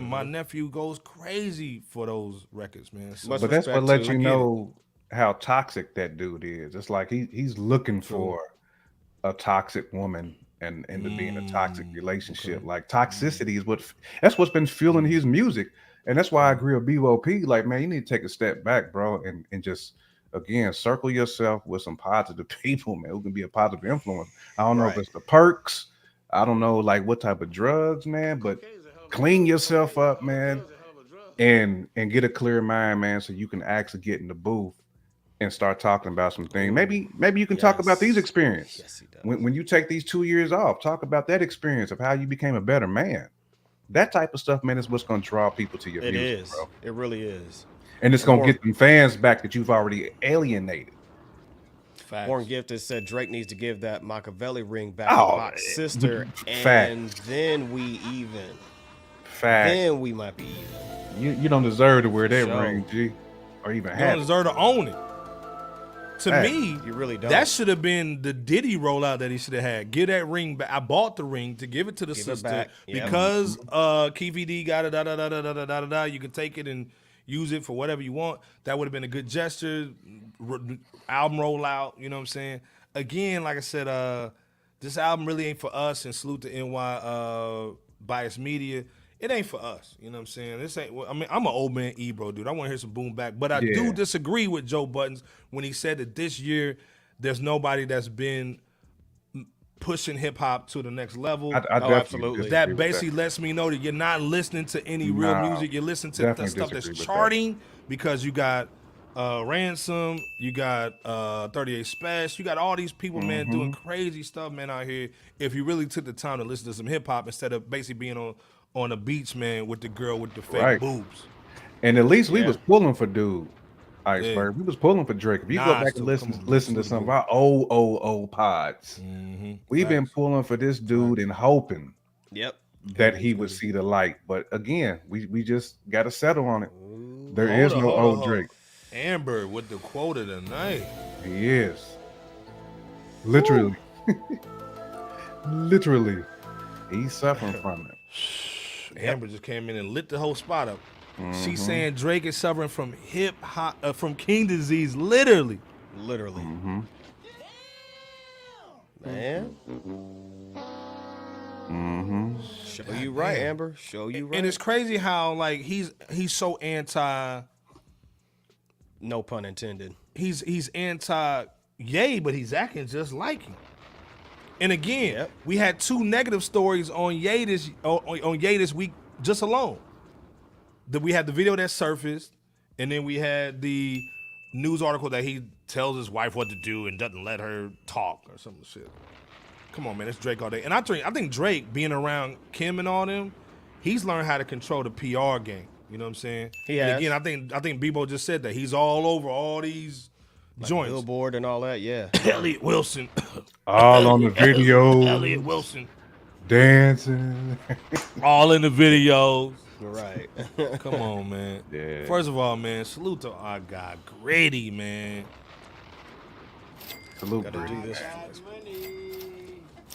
My nephew goes crazy for those records, man. So, Much But that's what respect lets to- you I get know how toxic that dude is. It's like he's looking for a toxic woman and to be in a toxic relationship. Like toxicity is that's what's been fueling his music. And that's why I agree with BOP. Like, man, you need to take a step back, bro, and just again circle yourself with some positive people, man, who can be a positive influence. I don't know if it's the perks. I don't know like what type of drugs, man, but clean yourself up, man, and get a clear mind, man, so you can actually get in the booth and start talking about some things. Maybe you can talk about these experiences. Yes, he does. When you take these 2 years off, talk about that experience of how you became a better man. That type of stuff, man, is what's going to draw people to your It music, is. bro. It really is. And it's going to get them fans back that you've already alienated. facts. Born Gifted said Drake needs to give that Machiavelli ring back Oh, to Pac's sister, fact. and then we even. Fact. Then we might be even. You don't deserve to wear that Sure. ring, G, or even You have don't it. deserve to own it. To Hey, me, You really don't. that should have been the Diddy rollout that he should have had. Give that ring back. I bought the ring to give it to the Give it sister back. Yep. because KVD got it. Da. You can take it and use it for whatever you want. That would have been a good gesture. Album rollout. You know what I'm saying? Again, like I said, this album really ain't for us. And salute to NY Bias Media. It ain't for us. You know what I'm saying? This ain't. I'm an old man Ebro, dude. I want to hear some boom back. But I do Yeah. disagree with Joe Budden when he said that this year there's nobody that's been pushing hip hop to the next level. I definitely absolutely. disagree That with basically lets me know that you're not listening to any real No, music. You're listening to the definitely stuff that's disagree with that. charting because you got Ransom, you got 38 Special, you got all these people, man, doing crazy stuff, man, out here. If you really took the time to listen to some hip hop instead of basically being on the beach, man, with the girl with the fake Right. boobs. And at least we Yeah. was pulling for dude. Iceberg. We was pulling for Drake. If you go Nah, back still, and come on, listen to some of our old pods, we've been pulling for this dude and hoping Yep. that he would see the light. But again, we just got to settle on it. There is no old Drake. Amber with the quote of the night. He is. Literally. Literally. He's suffering from it. Amber just came in and lit the whole spot up. She's saying Drake is suffering from hip hop, from king disease, literally. Literally. Man. Show you right, Amber. Show you right. And it's crazy how like he's so anti. No pun intended. He's anti Ye, but he's acting just like him. And again, Yep. we had 2 negative stories on Ye this week just alone. We had the video that surfaced, and then we had the news article that he tells his wife what to do and doesn't let her talk or some shit. Come on, man, it's Drake all day. And I think Drake, being around Kim and all them, he's learned how to control the PR game. You know what I'm saying? He and has. again, I think Bebo just said that. He's all over all these joints. Billboard and all that, yeah. Elliot Wilson. All on the video, Elliot Wilson. dancing. All in the videos. Right. Come on, man. Yeah. First of all, man, salute to our guy, Gritty, man. Salute, Gotta Gritty. do this.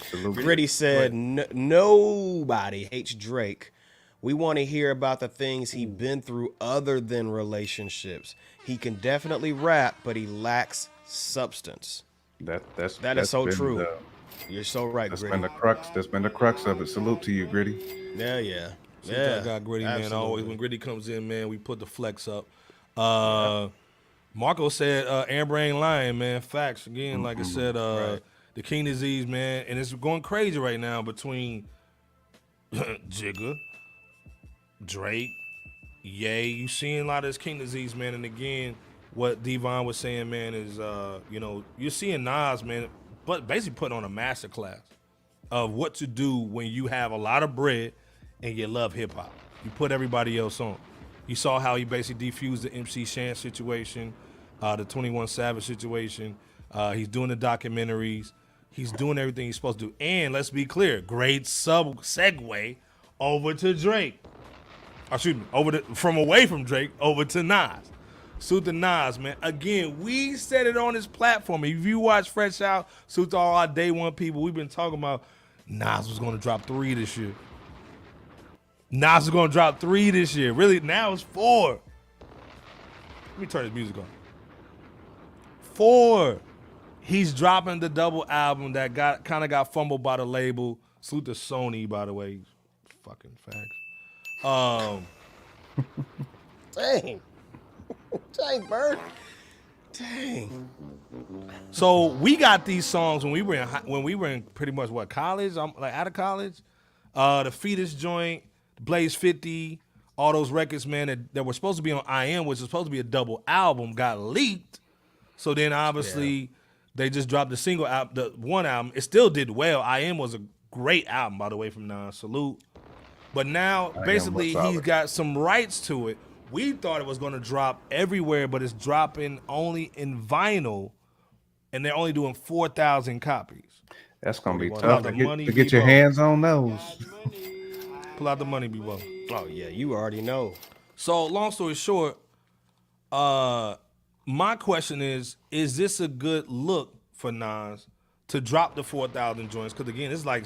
Salute, Gritty said, nobody hates Drake. We want to hear about the things he's been through other than relationships. He can definitely rap, but he lacks substance. That Is so been true. the- You're so right, That's Gritty. been the crux. That's been the crux of it. Salute to you, Gritty. Yeah, yeah. Since Yeah. I got Gritty, man. Absolutely. Always when Gritty comes in, man, we put the flex up. Marco said Amber ain't lying, man. Facts. Again, like I said, the King disease, man, and it's going crazy right now between Jigga, Drake, Ye. You seeing a lot of this King disease, man. And again, what Devon was saying, man, is you're seeing Nas, man, but basically putting on a masterclass of what to do when you have a lot of bread and you love hip hop. You put everybody else on. You saw how he basically defused the MC Shan situation, the 21 Savage situation. He's doing the documentaries. He's doing everything he's supposed to do. And let's be clear, great segue over to Drake. Excuse me, from away from Drake over to Nas. Salute to Nas, man. Again, we said it on this platform. If you watch Fresh Out, salute to all our day one people. We've been talking about Nas was going to drop 3 this year. Nas is going to drop 3 this year. Really, now it's 4. Let me turn this music on. 4. He's dropping the double album that kind of got fumbled by the label. Salute to Sony, by the way. Fucking facts. Dang. Dang, Bird. Dang. So we got these songs when we were in pretty much college. I'm like out of college. The Fetus joint, Blaze 50, all those records, man, that were supposed to be on I Am, which was supposed to be a double album, got leaked. So then obviously they just dropped the single album, the one album. It still did well. I Am was a great album, by the way, from Nas. Salute. But now basically he's got some rights to it. We thought it was going to drop everywhere, but it's dropping only in vinyl, and they're only doing 4,000 copies. That's gonna be Pull tough out the to money, get your Bebo. hands on those. Pull out the money, Bebo. Oh, yeah, you already know. So, long story short, my question is this a good look for Nas to drop the 4,000 joints? Because, again, it's like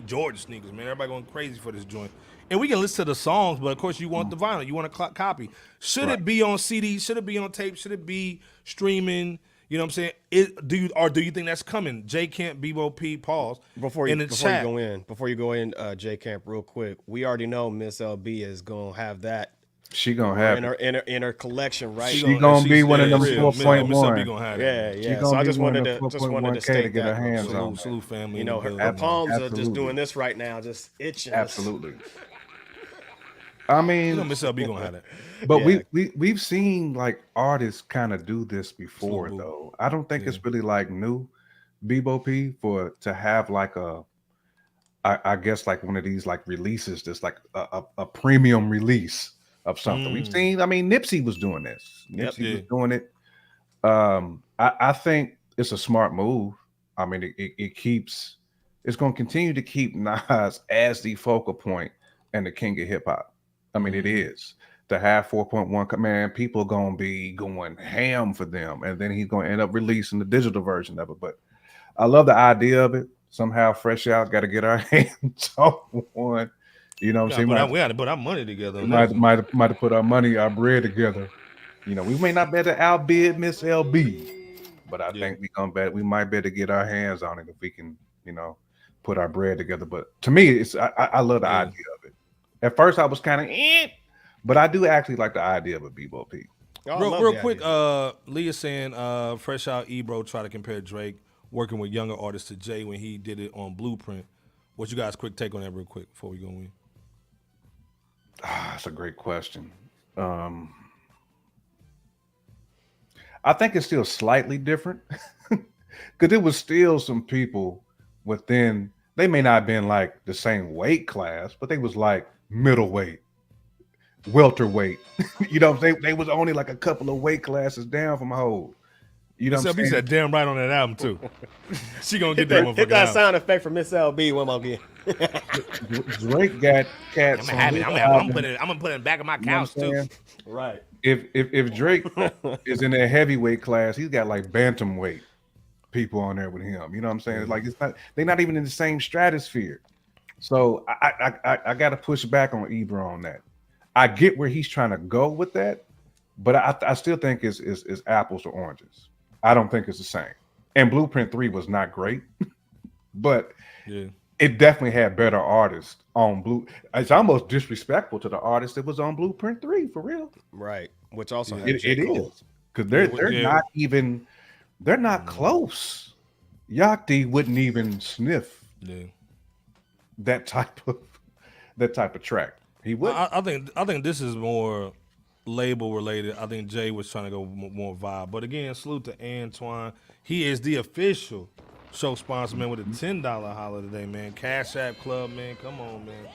Georgia sneakers, man. Everybody going crazy for this joint. And we can listen to the songs, but, of course, you want the vinyl. You want a copy. Should it be on CD? Should it be on tape? Should it be streaming? You know what I'm saying? Do you think that's coming? J Camp, Bebo P, pause. Before you chat. go in, J Camp, real quick. We already know Miss LB is gonna have that She gonna have in her collection, right? She gonna be one of them Miss 4.1. LB gonna have that. Yeah. gonna So I be just one wanted of to the 4.1K state to get her that. hands on. Salute family. You know, her Absolutely. palms are just Absolutely. doing this right now, just itching. Absolutely. I mean, You know Miss LB gonna have that. but Yeah. we've seen like artists kind of do this before Salute. though. I don't think it's really like new Bebo P to have like I guess like one of these like releases that's like a premium release of something. We've seen, I mean, Nipsey was doing this. Yep. Nipsey was doing it. I think it's a smart move. I mean, it's going to continue to keep Nas as the focal point and the king of hip hop. I mean, it is. To have 4.1, man, people are going to be going ham for them. And then he's going to end up releasing the digital version of it. But I love the idea of it. Somehow Fresh Out got to get our hands on one. You know what I'm saying? We had to put our money together. We might have put our bread together. You know, we may not better outbid Miss LB, but I think we might better get our hands on it if we can, you know, put our bread together. But to me, I love the idea of it. At first, I was kind of, but I do actually like the idea of a Bebo P. Oh, I love Real the quick, idea. Leah saying Fresh Out Ebro try to compare Drake working with younger artists to Jay when he did it on Blueprint. What's you guys' quick take on that real quick before we go in? That's a great question. I think it's still slightly different because it was still some people within, they may not have been like the same weight class, but they was like middleweight, welterweight. You know what I'm saying? They was only like a couple of weight classes down from Hov. You know what I'm saying? He said damn right on that album too. She gonna get Hit that that, motherfucker hit that out. sound effect from Miss LB one more again. Drake got cats. I'm gonna put it in the back of my You know couch what I'm too. saying? Right. If Drake is in that heavyweight class, he's got like bantamweight people on there with him. You know what I'm saying? It's like they're not even in the same stratosphere. So I got to push back on Ebro on that. I get where he's trying to go with that, but I still think it's apples to oranges. I don't think it's the same. And Blueprint 3 was not great, but it definitely had better artists on Blue. It's almost disrespectful to the artist that was on Blueprint 3 for real. Right. Which also had It J. Cole. is because they're not close. Yakti wouldn't even sniff that type of track. He would. I think this is more label related. I think Jay was trying to go more vibe. But again, salute to Antoine. He is the official show sponsor, man, with a $10 holler today, man. Cash App Club, man. Come on, man.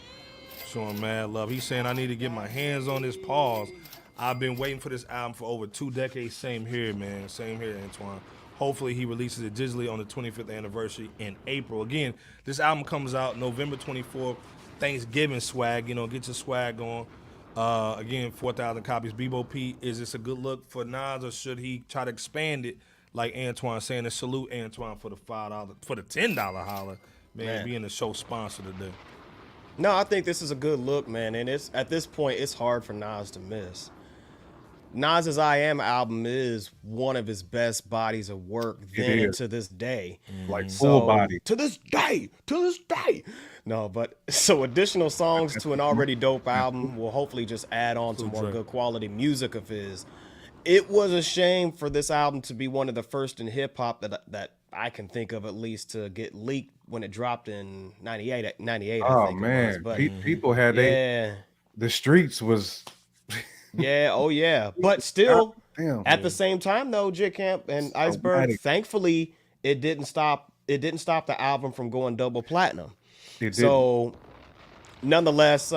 Showing mad love. He's saying I need to get my hands on this. Pause. I've been waiting for this album for over 2 decades. Same here, man. Same here, Antoine. Hopefully he releases it digitally on the 25th anniversary in April. Again, this album comes out November 24th. Thanksgiving swag. Get your swag on. Again, 4,000 copies. Bebo P, is this a good look for Nas, or should he try to expand it like Antoine saying? And salute Antoine for the $5, for the $10 holler, man, being the show sponsor today. No, I think this is a good look, man. And it's at this point, it's hard for Nas to miss. Nas's I Am album is one of his best bodies of work then and to this day. Like full body. To this day. No, but so additional songs to an already dope album will hopefully just add on to more good quality music of his. It was a shame for this album to be one of the first in hip hop that I can think of, at least, to get leaked when it dropped in 98. Oh I think man, it was. But people had the streets was. Yeah, oh yeah. But still, Damn, at the same time though, J Camp and Iceberg, thankfully it didn't stop the album from going double platinum. So nonetheless,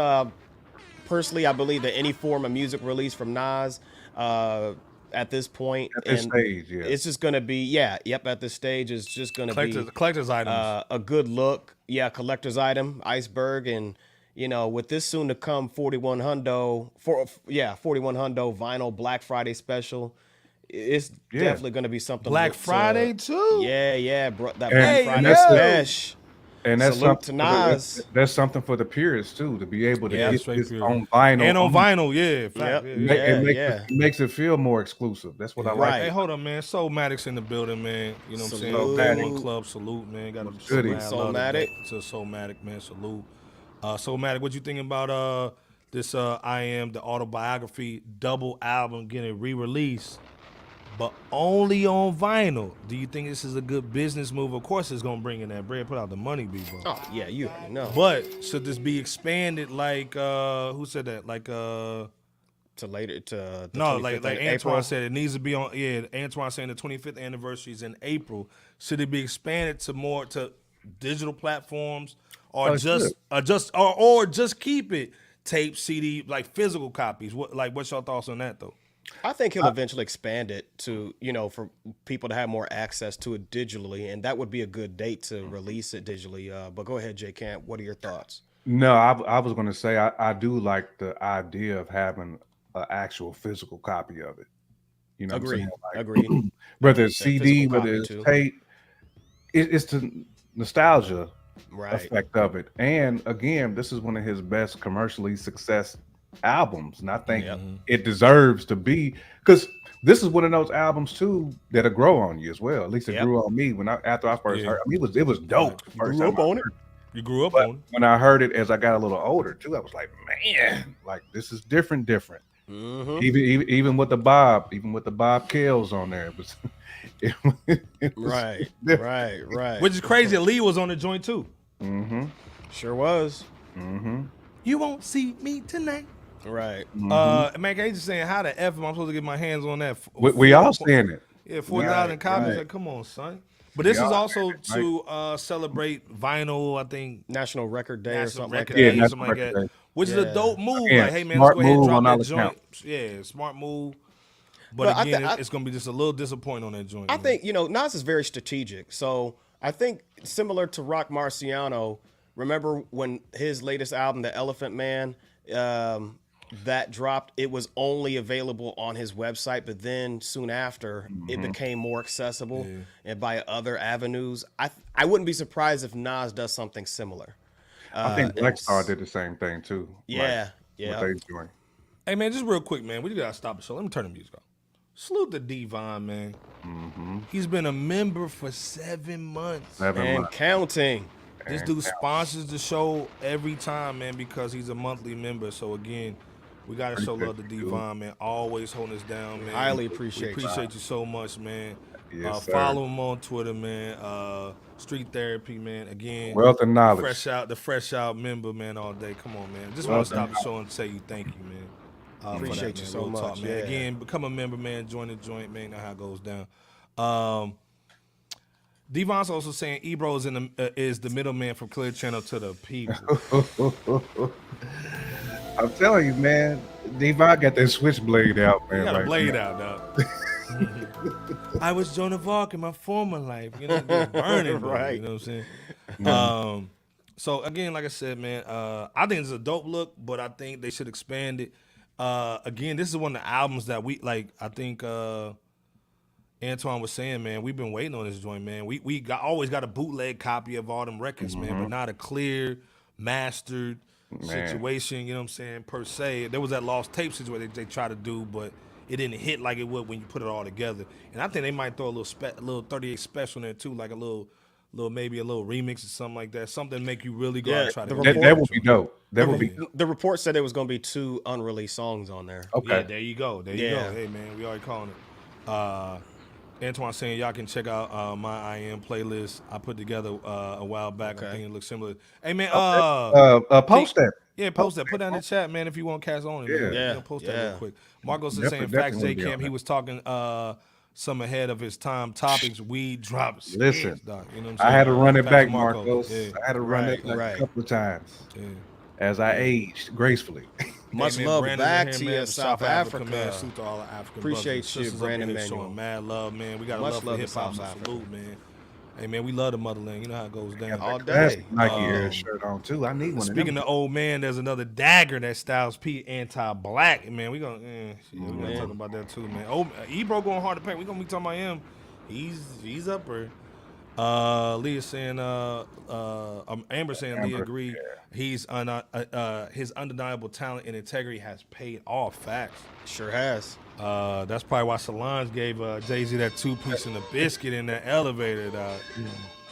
personally I believe that any form of music release from Nas at this point, at this stage, it's just gonna be at this stage it's just gonna be collector's items. A good look. Collector's item, Iceberg. And with this soon to come 41 hundo vinyl Black Friday special, it's definitely going to be something. Black Friday too. Bro, that Black Friday special. And that's salute to Nas. That's something for the purists too, to be able to get this on vinyl. And on vinyl, It makes it feel more exclusive. That's what I like. Hey, hold on, man. Soulmatic's in the building, man. You know what I'm saying? One Club, salute, man. Got a Soulmatic. To Soulmatic, man. Salute. Soulmatic, what you thinking about this I Am The Autobiography double album getting re-released, but only on vinyl? Do you think this is a good business move? Of course it's gonna bring in that bread, put out the money, B-bro. Oh yeah, you already know. But should this be expanded like who said that? Like to later to the no, 25th like April. Antoine said, it needs to be on. Yeah, Antoine saying the 25th anniversary is in April. Should it be expanded to more to digital platforms? Or just keep it tape, CD, like physical copies. What's your thoughts on that though? I think he'll eventually expand it to, for people to have more access to it digitally, and that would be a good date to release it digitally. But go ahead, J Camp. What are your thoughts? No, I was going to say I do like the idea of having an actual physical copy of it. You know, agreed. Agreed. Whether it's CD, whether it's tape, it's the nostalgia. Effect of it. And again, this is one of his best commercially success albums, and I think it deserves to be, because this is one of those albums too that'll grow on you as well. At least it grew on me after I first heard. I mean, it was dope. You grew up on it. When I heard it as I got a little older too, I was like, man, like this is different. Mm-hmm. Even with the Bob Kells on there, Right. Which is crazy. Lee was on the joint too. Sure was. You won't see me tonight. Right. Man, K just saying, how the F am I supposed to get my hands on that? We all saying it. Yeah, 4,000 copies. right. Like, come on, son. But this We is all also saying it, to celebrate vinyl, I think. National Record Day or National something like Record that. Day, National something like Record that. Day. Which is a dope move. Yeah, Like, hey, man, smart let's go ahead and move drop on that all joint. accounts. Yeah, smart move. But But I again, thi- it's going to be just a little disappointing on that joint. I man. think, Nas is very strategic. So I think similar to Rock Marciano, remember when his latest album, The Elephant Man, that dropped, it was only available on his website, but then soon after it became more accessible and by other avenues. I wouldn't be surprised if Nas does something similar. I think Black Star did the same thing too. Yeah, Like, yeah. What they doing. Hey, man, just real quick, man. We got to stop the show. Let me turn the music off. Salute to Devon, man. He's been a member for 7 months. 7 And months. counting. This dude sponsors the show every time, man, because he's a monthly member. So, again, we got to show love to Devon, man. Always holding us down, man. Highly appreciate We appreciate you so much, man. Yes, sir. Follow him on Twitter, man. Street Therapy, man. Again, Wealth and knowledge. the Fresh Out member, man, all day. Come on, man. Just want to stop the show and say you thank you, man. For Appreciate that, you man. so Real much, talk, man. yeah. Again, become a member, man. Join the joint, man. Know how it goes down. Devon's also saying Ebro is the middleman from Clear Channel to the people. I'm telling you, man. Devon got that switchblade out, man. You got a right blade now. out, dog. I was Joan of Arc in my former life. You know, just burning, bro. Right. You know what I'm saying? So again, like I said, man, I think it's a dope look, but I think they should expand it. Again, this is one of the albums that we like. I think Antoine was saying, man, we've been waiting on this joint, man. We always got a bootleg copy of all them records, man, but not a clear, mastered situation. You know what I'm saying? Per se, there was that lost tape situation they tried to do, but it didn't hit like it would when you put it all together. And I think they might throw a little 38 special in there too, like a little maybe a little remix or something like that. Something to make you really go out and try to. That would be dope. That would be. The report said it was going to be 2 unreleased songs on there. Okay. Yeah, there you go. There you go. Hey, man, we already calling it. Antoine saying y'all can check out my I Am playlist I put together a while back. I think it looks similar. Hey, man. Post that. Yeah, post that. Put that in the chat, man, if you want cast on it. Man. Yeah. You know, post that real quick. Marcos is saying Definitely facts, J be on Camp. He that. was talking some ahead of his time. Topics, weed drops. Listen, Dog, you know what I'm I saying? had to run it Facts, back, Marcos. Marcos. Yeah. I had to run it like right. a couple of times Yeah. as I aged gracefully. Much Hey, man, love Brandon back in to here, you, man, South from Africa. man. Salute to all the African Appreciate brothers and you, sisters up Brandon in here Manuel. showing mad love, man. We got a Much love for love to hip hop, South so Africa. salute, man. Hey, man, we love the motherland. You know how it goes down. All That's day. Nike Air shirt on too. I need one. Speaking of of old man, there's another dagger that Styles P anti-black. Man, we gonna talk about that too, man. Oh, Ebro going hard to paint. We gonna be talking about him. He's upper. Leah saying, Amber saying, Leah agreed. He's his undeniable talent and integrity has paid off. Facts. Sure has. That's probably why Solange gave Jay-Z that 2-piece and a biscuit in that elevator. Dog.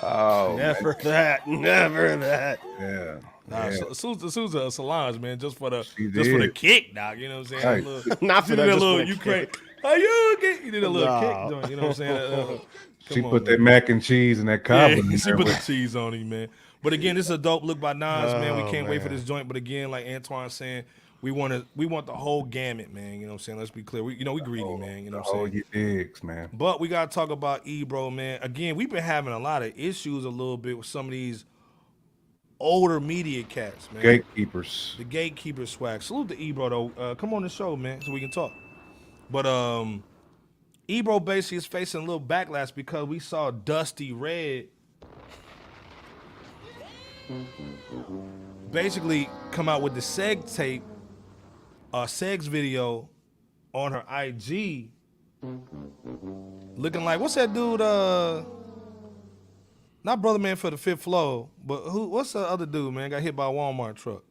Oh, Never that. Never that. yeah. Nah, Yeah. Sousa Solange, man, just for the did. kick, dog. You know what I'm saying? Right. A little- Not for you that, did a just little for the Ukraine. kick. How you get? You did a little Nah. kick joint. You know what I'm saying? She Come on, put that man. mac and cheese and that cobbler in She there put the with- cheese on him, man. But again, this is a dope look by Nas, man. We Oh, can't wait for man. this joint. But again, like Antoine saying, we want the whole gamut, man. You know what I'm saying? Let's be clear. We greedy, man. You know what I'm Oh, saying? you digs, man. But we gotta talk about Ebro, man. Again, we've been having a lot of issues a little bit with some of these older media cats, man. Gatekeepers. The gatekeeper swag. Salute to Ebro though. Come on the show, man, so we can talk. But Ebro basically is facing a little backlash because we saw Dusty Red basically come out with the Seg tape, Seg's video on her IG, looking like, what's that dude? Not Brother Man for the Fifth Flow, but what's the other dude, man? Got hit by a Walmart truck.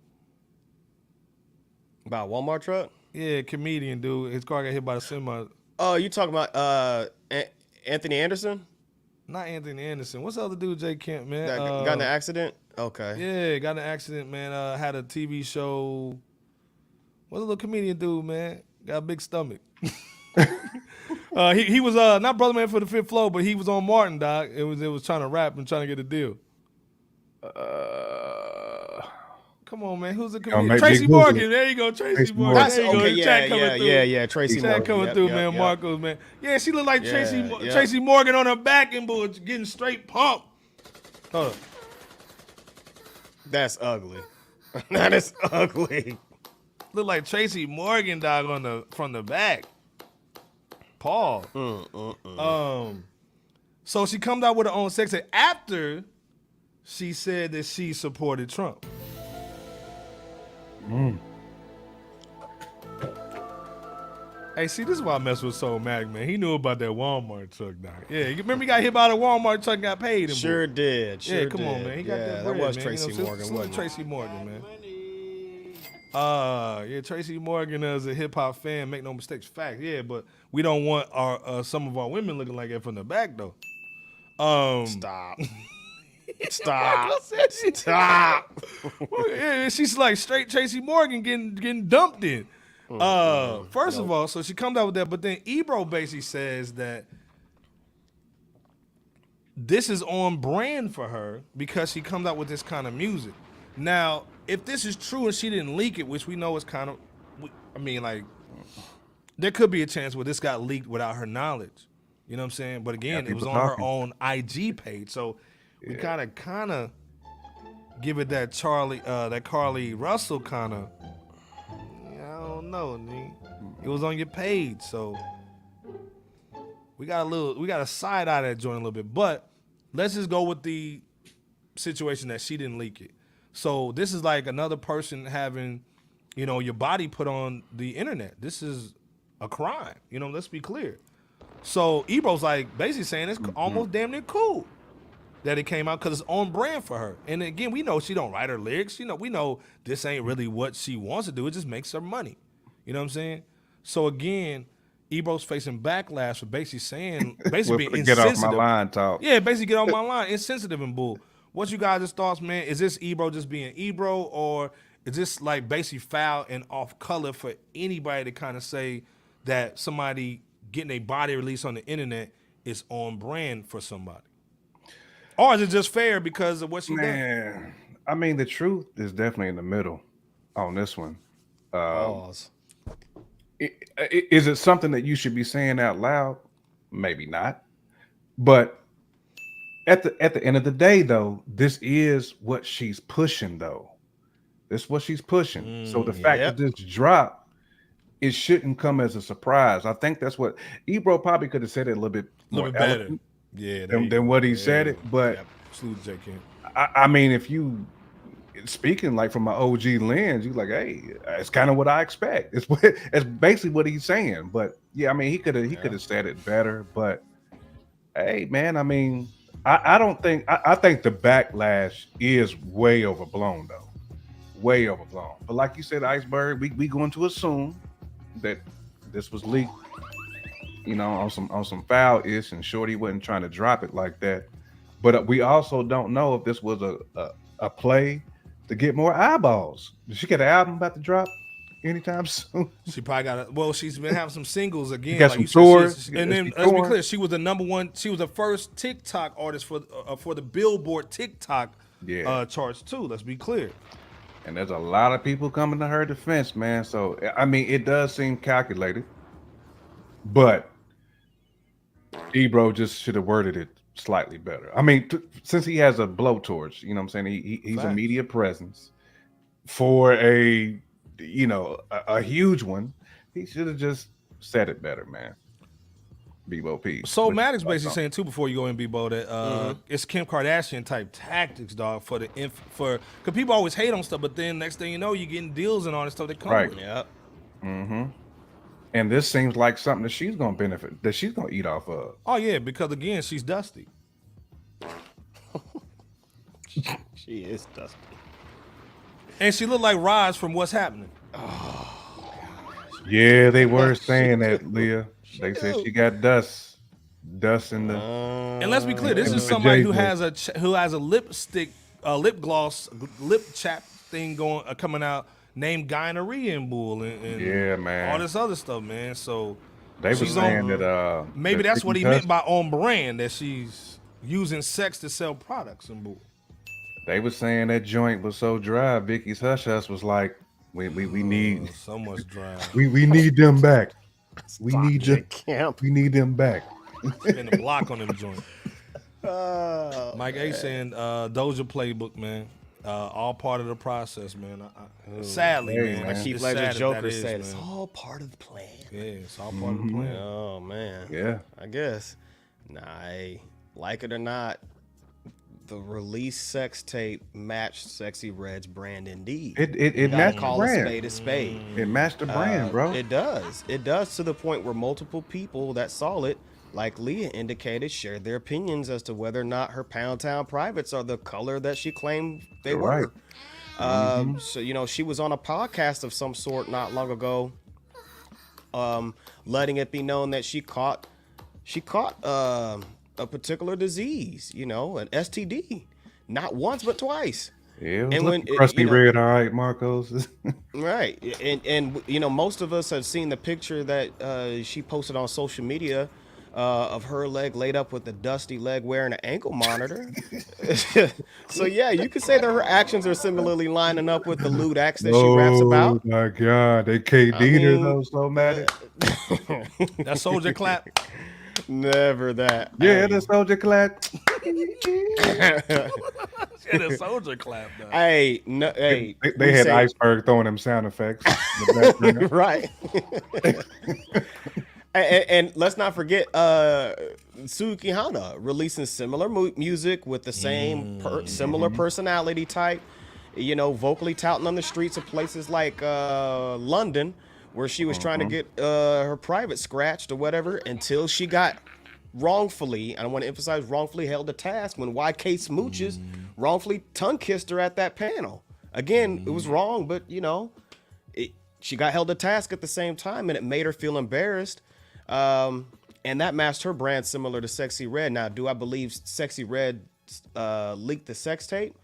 About a Walmart truck? Yeah, comedian dude. His car got hit by a semi. Oh, you talking about Anthony Anderson? Not Anthony Anderson. What's the other dude, Jay Kemp, man? That got in an accident? Okay. Yeah, got in an accident, man. Had a TV show. What's a little comedian dude, man? Got a big stomach. He was not Brother Man for the Fifth Flow, but he was on Martin, dog. It was trying to rap and trying to get a deal. Come on, man. Who's the comedian? Tracy Morgan. There you go, Tracy Morgan. That's There you go. okay. The chat coming through. Yeah. Tracy Chat Morgan. coming Yep, through, yep, man. yep. Marcos, man. Yeah, she looked like Yeah, Tracy Morgan on her back and getting straight pumped. Hold up. That's ugly. That is ugly. Look like Tracy Morgan, dog, from the back. Paul. So she comes out with her own sex tape after she said that she supported Trump. Hey, see, this is why I mess with Soulmatic, man. He knew about that Walmart truck, dog. Yeah, you remember he got hit by the Walmart truck and got paid? Sure did. Yeah, come on, man. He got that bread, was man. Tracy Morgan, salute wasn't it? Tracy Morgan, man. Yeah, Tracy Morgan is a hip hop fan. Make no mistakes, fact. Yeah, but we don't want our some of our women looking like that from the back though. Stop. Stop. Stop. Well, yeah, she's like straight Tracy Morgan getting dumped in. First of all, so she comes out with that, but then Ebro basically says that this is on brand for her because she comes out with this kind of music. Now, if this is true and she didn't leak it, which we know is kind of, I mean, like, there could be a chance where this got leaked without her knowledge. You know what I'm saying? But again, it was on her own IG page, so we kind of give it that Carly Russell kind of. I don't know, nigga. It was on your page, so we got a side eye that joint a little bit. But let's just go with the situation that she didn't leak it. So this is like another person having, your body put on the internet. This is a crime. Let's be clear. So Ebro's like basically saying it's almost damn near cool that it came out because it's on brand for her. And again, we know she don't write her lyrics. We know this ain't really what she wants to do. It just makes her money. You know what I'm saying? So again, Ebro's facing backlash for basically being insensitive. Get off my line, talk. Yeah, basically get off my line. Insensitive and bull. What's you guys' thoughts, man? Is this Ebro just being Ebro, or is this like basically foul and off color for anybody to kind of say that somebody getting a body release on the internet is on brand for somebody? Or is it just fair because of what she done? I mean, the truth is definitely in the middle on this one. Pause. Is it something that you should be saying out loud? Maybe not. But at the end of the day, though, this is what she's pushing, though. This is what she's pushing. So the fact that this drop, it shouldn't come as a surprise. I think that's what Ebro probably could have said it a little bit more better. Yeah, than what he said it. But salute J. King. I mean, if you speaking like from my OG lens, you're like, hey, it's kind of what I expect. It's basically what he's saying. But yeah, I mean, he could have said it better. But hey, man, I mean, I think the backlash is way overblown though, way overblown. But like you said, Iceberg, we going to assume that this was leaked, on some foul ish, and Shorty wasn't trying to drop it like that. But we also don't know if this was a play to get more eyeballs. Did she get an album about to drop anytime soon? She probably got she's been having some singles again. Got some tours. And then let's be clear, she was the number one. She was the first TikTok artist for the Billboard TikTok charts too. Let's be clear. And there's a lot of people coming to her defense, man. So I mean, it does seem calculated, but Ebro just should have worded it slightly better. I mean, since he has a blowtorch, you know what I'm saying? He's a media presence for a huge one. He should have just said it better, man. Bebo P. So Maddox basically saying too before you go in, Bebo, that it's Kim Kardashian type tactics, dog, because people always hate on stuff, but then next thing you know, you're getting deals and all this stuff that come with it. Yep. Mm-hmm. And this seems like something that she's gonna benefit, that she's gonna eat off of. Oh yeah, because again, she's dusty. She is dusty. And she looked like Roz from What's Happening. Yeah, they were saying that, Leah. They said she got dust in the. And let's be clear, this is somebody who has a lip gloss, lip chap thing coming out named Gonorrhea and Bull and yeah, man, all this other stuff, man. So They were She's saying on- that Maybe that that's what he Nicki meant by on brand, that she's using sex to sell products and bull. They were saying that joint was so dry. Vicky's Hush Hush was like, we need So much dry. we need them back. We need J. them. Camp. We need them back. Spin a block on them joint. Oh, Mike A saying Doja playbook, man. All part of the process, man. Sadly, Hey, man. man. It's Keith sad Ledger that Joker that is, said it's man. all part of the plan. Yeah, it's all part of the plan. Oh man. Yeah. I guess. Nah, hey, like it or not, the release sex tape matched Sexy Red's brand indeed. It You gotta matched the call a brand. spade a spade. It matched the brand, bro. It does. It does, to the point where multiple people that saw it, like Leah indicated, shared their opinions as to whether or not her Pound Town privates are the color that she claimed they Right. were. So, you know, she was on a podcast of some sort not long ago, letting it be known that she caught a particular disease, you know, an STD, not once but twice. Yeah, it was And looking when it- crusty you know- red, all right, Marcos. Right, and you know, most of us have seen the picture that she posted on social media of her leg laid up with a dusty leg wearing an ankle monitor. So yeah, you could say that her actions are similarly lining up with the lewd acts that she raps about. Oh my God, they KD'd her mean, though, so mad. That soldier clap. Never that. Yeah, the soldier clap. Yeah, the soldier clap, though. Hey, no, hey, They we had say- Iceberg throwing them sound effects in the background. right. and let's not forget Suzuki Hana releasing similar music with the same similar personality type, you know, vocally touting on the streets of places like London, where she was trying to get her private scratched or whatever, until she got wrongfully, I want to emphasize wrongfully, held to task when YK Smooches wrongfully tongue kissed her at that panel. Again, it was wrong, but you know, she got held to task at the same time, and it made her feel embarrassed. And that matched her brand similar to Sexy Red. Now, do I believe Sexy Red leaked the sex tape?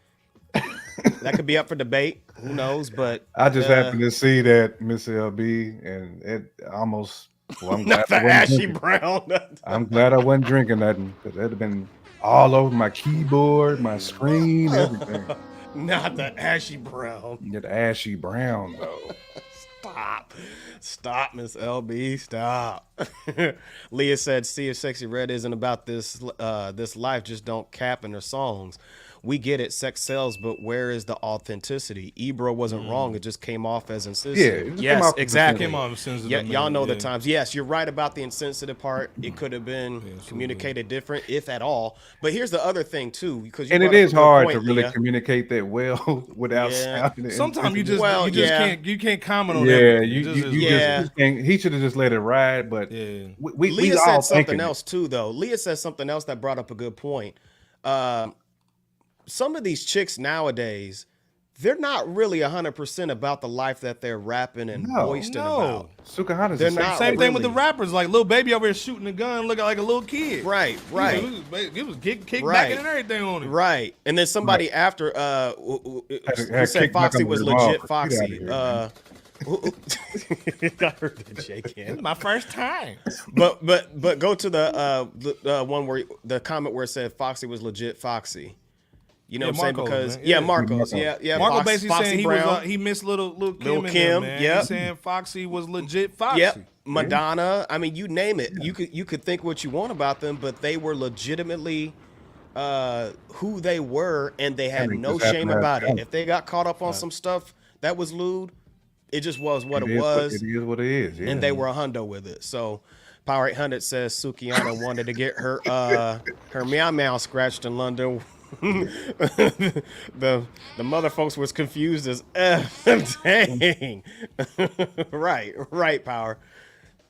That could be up for debate. Who knows? But I just happened to see that, Miss LB, and it almost. Well, I'm glad not the I wasn't ashy drinking. brown. I'm glad I wasn't drinking nothing, because that'd have been all over my keyboard, my screen, everything. Not the ashy brown. Get ashy brown though. Stop, Miss LB, stop. Leah said, "See if Sexy Red isn't about this life, just don't cap in her songs. We get it, sex sells, but where is the authenticity? Ebro wasn't wrong, it just came off as insensitive." Yeah, it just came Yes, off as exactly. Came off as sensitive, Yeah, y'all man, know the yeah. times. Yes, you're right about the insensitive part. It could have been communicated different, if at all. But here's the other thing too, because you And it brought up is a good hard point, to really Leah. communicate that well without Yeah. sounding. Sometimes you just Well, yeah. can't comment on yeah, everything. you Yeah. just can't, he should have just let it ride. But Yeah. we Leah all said something thinking it. else too, though. Leah said something else that brought up a good point. Some of these chicks nowadays, they're not really 100% about the life that they're rapping and No. boasting No. about. Sukahana's They're the not Same thing with the really. rappers, like Lil Baby over here shooting a gun, looking like a little kid. Right, right. It was kick Right. back and everything on it. Right. And then somebody after who had said kicked back Foxy on the was revolver. legit Get Foxy. outta here, man. I heard that J-Can. My first time. But go to the one where the comment where it said Foxy was legit Foxy. You know Yeah, what I'm saying? Marcos, Because man. yeah, Yeah. Marcos. Marcos. Yeah. Marco Fox- basically Foxy saying he Brown. was he missed little Kim Lil' in Kim, there, man. yep. He's saying Foxy was legit Foxy. Yep. Madonna. I mean, you name it. You could think what you want about them, but they were legitimately who they were, and they had I mean, no just shame happened to about have it. If they got caught up on some stuff that was lewd, it just was what it was, It is what it is. Yeah. and they were a hundo with it. So Power 800 says Sukiana wanted to get her her meow meow scratched in London. the mother folks was confused as dang. right, Power.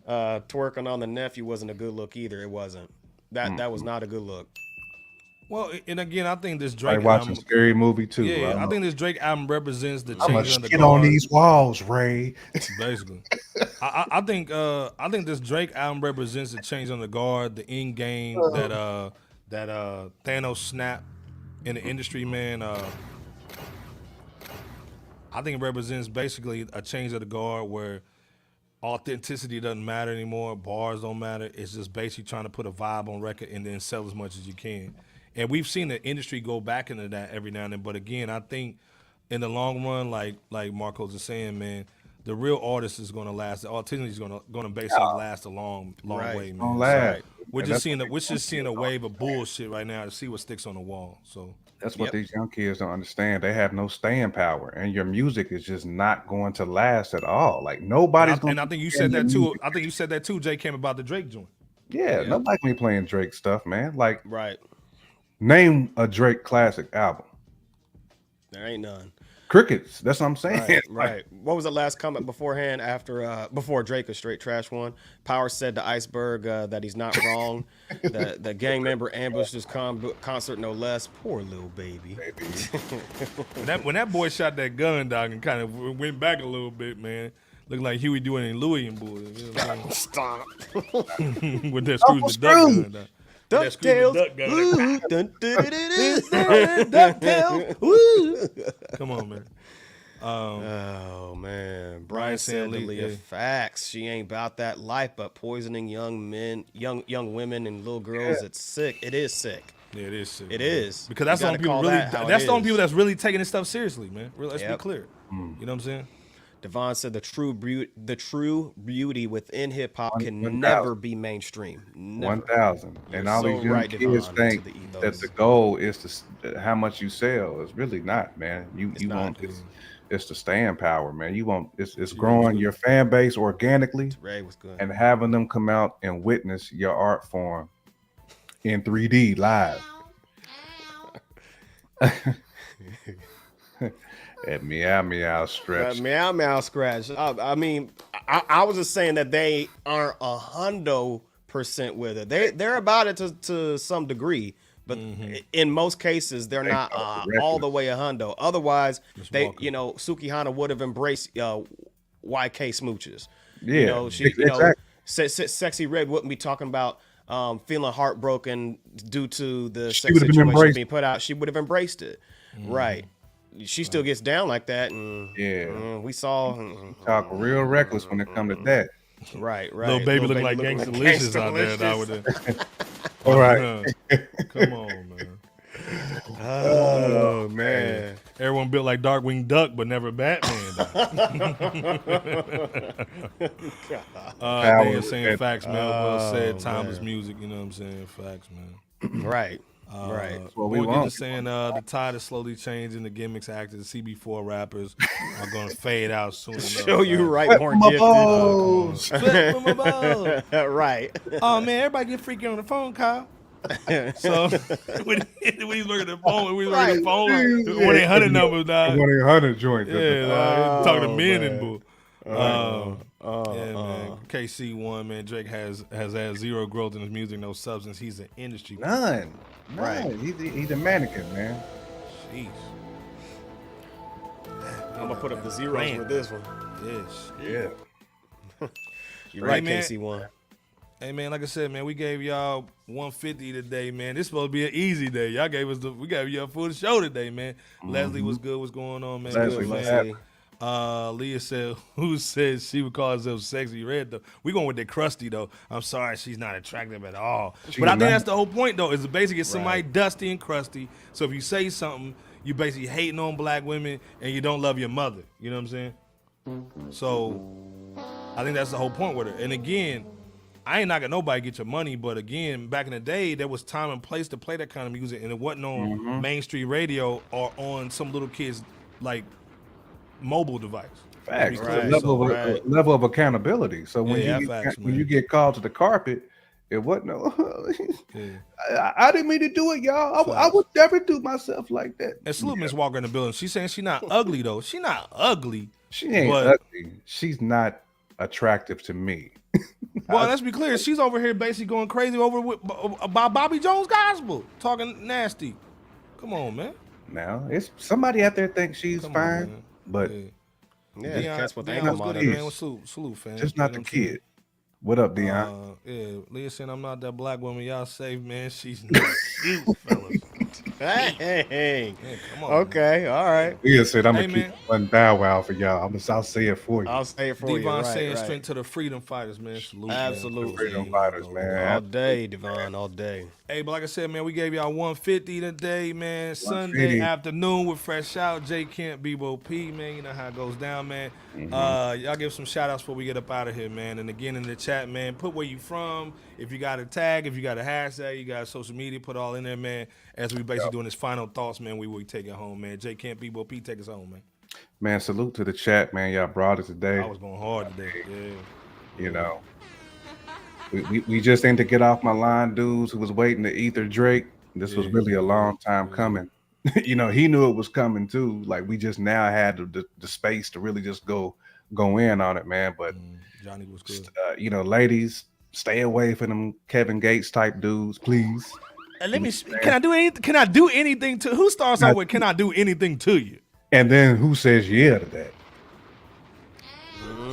Twerking on the nephew wasn't a good look either. It wasn't. That was not a good look. Well, and again, I think this I Drake watching album, Scary Movie too. yeah, I think this Drake album represents the I'm gonna change on the shit on guard. these walls, Ray. Basically, I think this Drake album represents the change on the guard, the end game that Thanos snap in the industry, man. I think it represents basically a change of the guard where authenticity doesn't matter anymore. Bars don't matter. It's just basically trying to put a vibe on record and then sell as much as you can. And we've seen the industry go back into that every now and then. But again, I think in the long run, like Marcos is saying, man, the real artist is going to last. The authenticity is going to basically last a long way, man. Don't last. We're just seeing a wave of bullshit right now to see what sticks on the wall. So that's what these young kids don't understand. They have no staying power, and your music is just not going to last at all. Like nobody's going. And I think you said that too. I think you said that too, Jay, came about the Drake joint. Yeah, nobody can be playing Drake stuff, man. Like, Name a Drake classic album. There ain't none. Crickets. That's what I'm saying. Right. What was the last comment beforehand before Drake a straight trash one? Power said to Iceberg that he's not wrong. the gang member ambushed his concert no less. Poor little baby. when that boy shot that gun, dog, and kind of went back a little bit, man. Looked like Huey doing in Louis and bull. You know Stop. With that Scrooge the Duck gun, dog. DuckTales. Come on, man. Oh man, Brian said to Leah, facts. She ain't about that life, but poisoning young men, young women, and little girls. It's sick. It is sick. Yeah, it is sick. It is because that's the only people really. That's the only people that's really taking this stuff seriously, man. Let's be clear. You know what I'm saying? Devon said the true beauty within hip hop can never be mainstream. 1,000. And all these young kids think that the goal is to how much you sell. It's really not, man. You want it's the staying power, man. You want it's growing your fan base organically and having them come out and witness your art form in 3D live. At meow stretch. Meow scratch. I mean, I was just saying that they aren't 100% with it. They're about it to some degree, but in most cases they're not all the way 100. Otherwise, Sukihana would have embraced YK smooches. Yeah, Sexy Red wouldn't be talking about feeling heartbroken due to the sex situation being put out. She would have embraced it, right? She still gets down like that, and we saw talk real reckless when it comes to that. Right. Little baby look like Gangsta-licious out there now with it. All right, come on, man. Oh man, everyone built like Darkwing Duck, but never Batman. They are saying facts, man. Well said. Timeless music. You know what I'm saying? Facts, man. Right. Right. Well, we were saying the tide is slowly changing. The gimmicks, actors, the CB4 rappers are going to fade out soon enough. Show you right, more gifted. Right. Oh man, everybody get freaky on the phone, Kyle. So when he's looking at the phone, when 1-800 numbers, dog. 1-800 joint. Yeah, talking to men and bull. Man. KC1, man. Drake has had zero growth in his music, no substance. He's an industry. None. Right. He's a mannequin, man. Jeez. I'm gonna put up the zeros for this one. Yes. Yeah. You're right, KC1. Hey man, like I said, man, we gave y'all 150 today, man. This supposed to be an easy day. Y'all we gave y'all full show today, man. Leslie was good. What's going on, man? Leslie. Leah said, who said she would call herself Sexy Red, though? We going with the crusty, though. I'm sorry, she's not attractive at all. But I think that's the whole point, though, is to basically get somebody dusty and crusty. So if you say something, you basically hating on black women and you don't love your mother. You know what I'm saying? So I think that's the whole point with her. And again, I ain't knocking nobody get your money, but again, back in the day, there was time and place to play that kind of music, and it wasn't on mainstream radio or on some little kids, like, mobile device. Facts. Level of accountability. So when you get called to the carpet, it wasn't I didn't mean to do it, y'all. I would never do myself like that. And salute Miss Walker in the building. She's saying she's not ugly though. She's not ugly. She ain't ugly. She's not attractive to me. Well, let's be clear. She's over here basically going crazy about Bobby Jones gospel, talking nasty. Come on, man. Now it's somebody out there thinks she's fine. But that's what they was good at, man. Salute, fam. Just not the kid. What up, Dion? Leah saying I'm not that black woman. Y'all safe, man. She's not cute, fellas. Dang. Come on, Okay, all right. He said, I'm Hey, going to man. keep one Bow Wow for y'all. I'll say it for you. I'll say it for you. Devon Right, saying right. straight to the freedom fighters, man. Salute, Absolutely. Man. Freedom fighters, man. All day, Devon, all day. Hey, but like I said, man, we gave y'all 150 today, man. 150. Sunday afternoon with Fresh Out, J Camp, Bebo P, man. You know how it goes down, man. Y'all give some shout outs before we get up out of here, man. And again in the chat, man, put where you from. If you got a tag, if you got a hashtag, you got social media, put all in there, man. As we basically doing this final thoughts, man, we will take it home, man. J Camp, Bebo P, take us home, man. Man, salute to the chat, man. Y'all brought it today. I was going hard today. Yeah. You know, we just aimed to get off my line, dudes who was waiting to eat their Drake. This was really a long time coming. You know, he knew it was coming too. Like we just now had the space to really just go in on it, man. But Johnny was good. you know, ladies, stay away from them Kevin Gates type dudes, please. Let me. Can I do anything? Can I do anything to? Who starts off with? Can I do anything to you? And then who says yeah to that?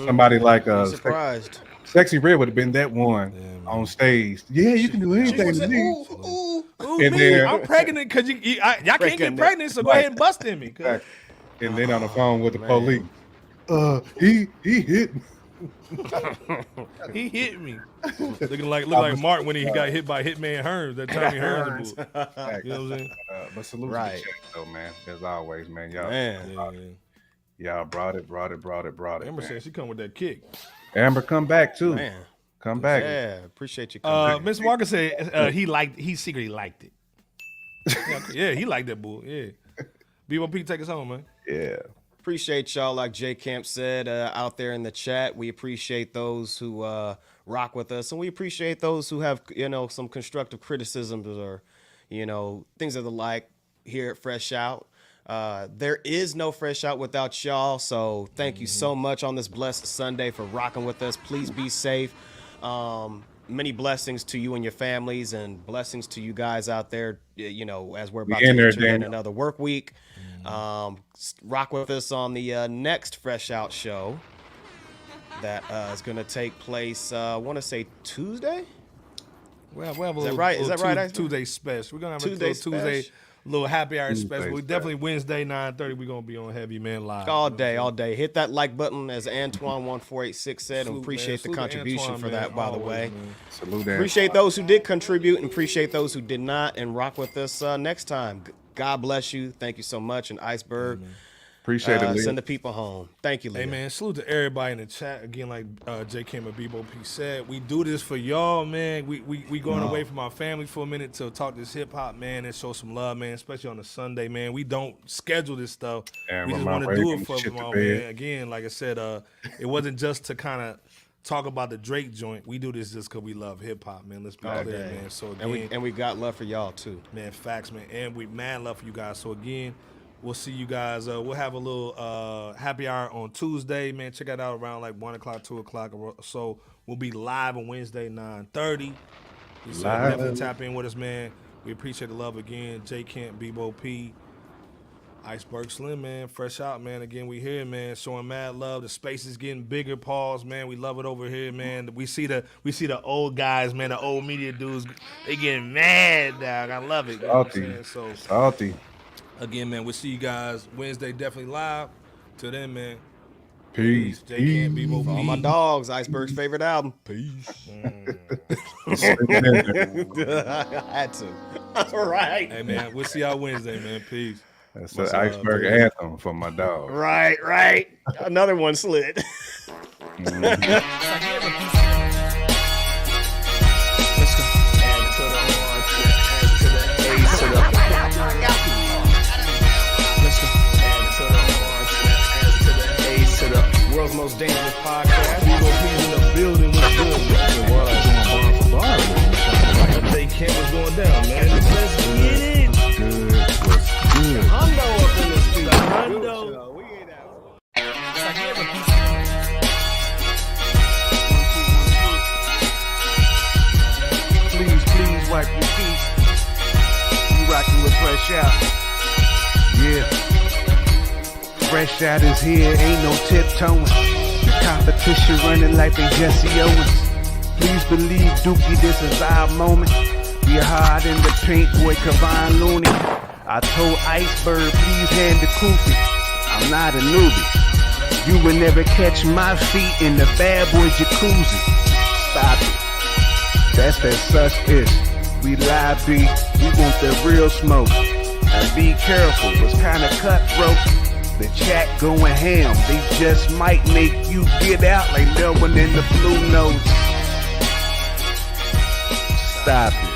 Somebody like Surprised. Sexy Red would have been that one on stage. Yeah, you can do anything to me. Ooh, And me, then- I'm pregnant because y'all can't get pregnant, so go ahead and bust in me. 'cause- And then on the phone with the police. He hit me. He hit me. Look like Mark when he got hit by Hitman Hearns, that Tommy Hearns bull. You know what I'm saying? But salute to Right. the chat, though, man. As always, man. Y'all, Man. y'all brought it. Amber man. said she come with that kick. Amber, come back too. Man. Come back. Yeah, appreciate you coming. Miss Walker said he secretly liked it. Yeah, he liked that bull. Yeah. BOP, take us home, man. Yeah. Appreciate y'all, like J Camp said, out there in the chat. We appreciate those who rock with us, and we appreciate those who have, you know, some constructive criticisms or, you know, things of the like here at Fresh Out. There is no Fresh Out without y'all, so thank you so much on this blessed Sunday for rocking with us. Please be safe. Many blessings to you and your families, and blessings to you guys out there, you know, as we're about to enter in another work week. Rock with us on the next Fresh Out show that is going to take place, I want to say Tuesday? We have a Is that little, right? Is that right, Iceberg? Tuesday special. We're gonna have Tuesday a Tuesday little happy hour Tuesday special. We special. definitely Wednesday 9:30. We're gonna be on Heavy Man Live. All day. Hit that like button, as Antoine1486 said, and appreciate the contribution for that, by the way. Salute Amber. Appreciate those who did contribute and appreciate those who did not, and rock with us next time. God bless you. Thank you so much. And Iceberg, Appreciate it, Lee. send the people home. Thank you, Leah. Hey man, salute to everybody in the chat. Again, like J Kim and Bebo P said, we do this for y'all, man. We going away from our family for a minute to talk this hip hop, man, and show some love, man. Especially on a Sunday, man. We don't schedule this stuff. And We just Ramon want to do Reagan it for shit my the bed. man. Again, like I said, it wasn't just to kind of talk about the Drake joint. We do this just because we love hip hop, man. Let's be clear, man. So again, and we got love for y'all too. man, facts, man, and we mad love for you guys. So again, we'll see you guys. We'll have a little happy hour on Tuesday, man. Check that out around like 1 o'clock, 2 o'clock or so. We'll be live on Wednesday 9:30. So Live. definitely tap in with us, man. We appreciate the love again. J Camp, Bebo P, Iceberg Slim, man. Fresh Out, man. Again, we here, man. Showing mad love. The space is getting bigger. Pause, man. We love it over here, man. We see the old guys, man. The old media dudes. They getting mad, dog. I love it. You know what I'm saying? So Salty. again, man, we'll see you guys Wednesday, definitely live. Till then, man. Peace. J Camp, Bebo For all my P. dogs, Iceberg's favorite album. Peace. I had to. All right. Hey, man, we'll see y'all Wednesday, man. Peace. That's the iceberg anthem for my dog. Right. Another one slid. World's most dangerous podcast. We gonna be in the building. What's good? They can't what's going down, man. Let's get it. Good. Hundo up in this studio. Hundo. We ain't out. Please wipe your feet. You rockin' with Fresh Out. Yeah. Fresh Out is here, ain't no tiptoeing. The competition running like they Jesse Owens. Please believe, Dookie, this is our moment. We hard in the paint, boy, Kavon Looney. I told Iceberg, please hand the koofy. I'm not a newbie. You will never catch my feet in the bad boy jacuzzi. Stop it. That's that sus ish. We live B, we want the real smoke. And be careful, it's kinda cutthroat. The chat going ham, they just might make you get out like Melvin in the Blue Notes. Stop it.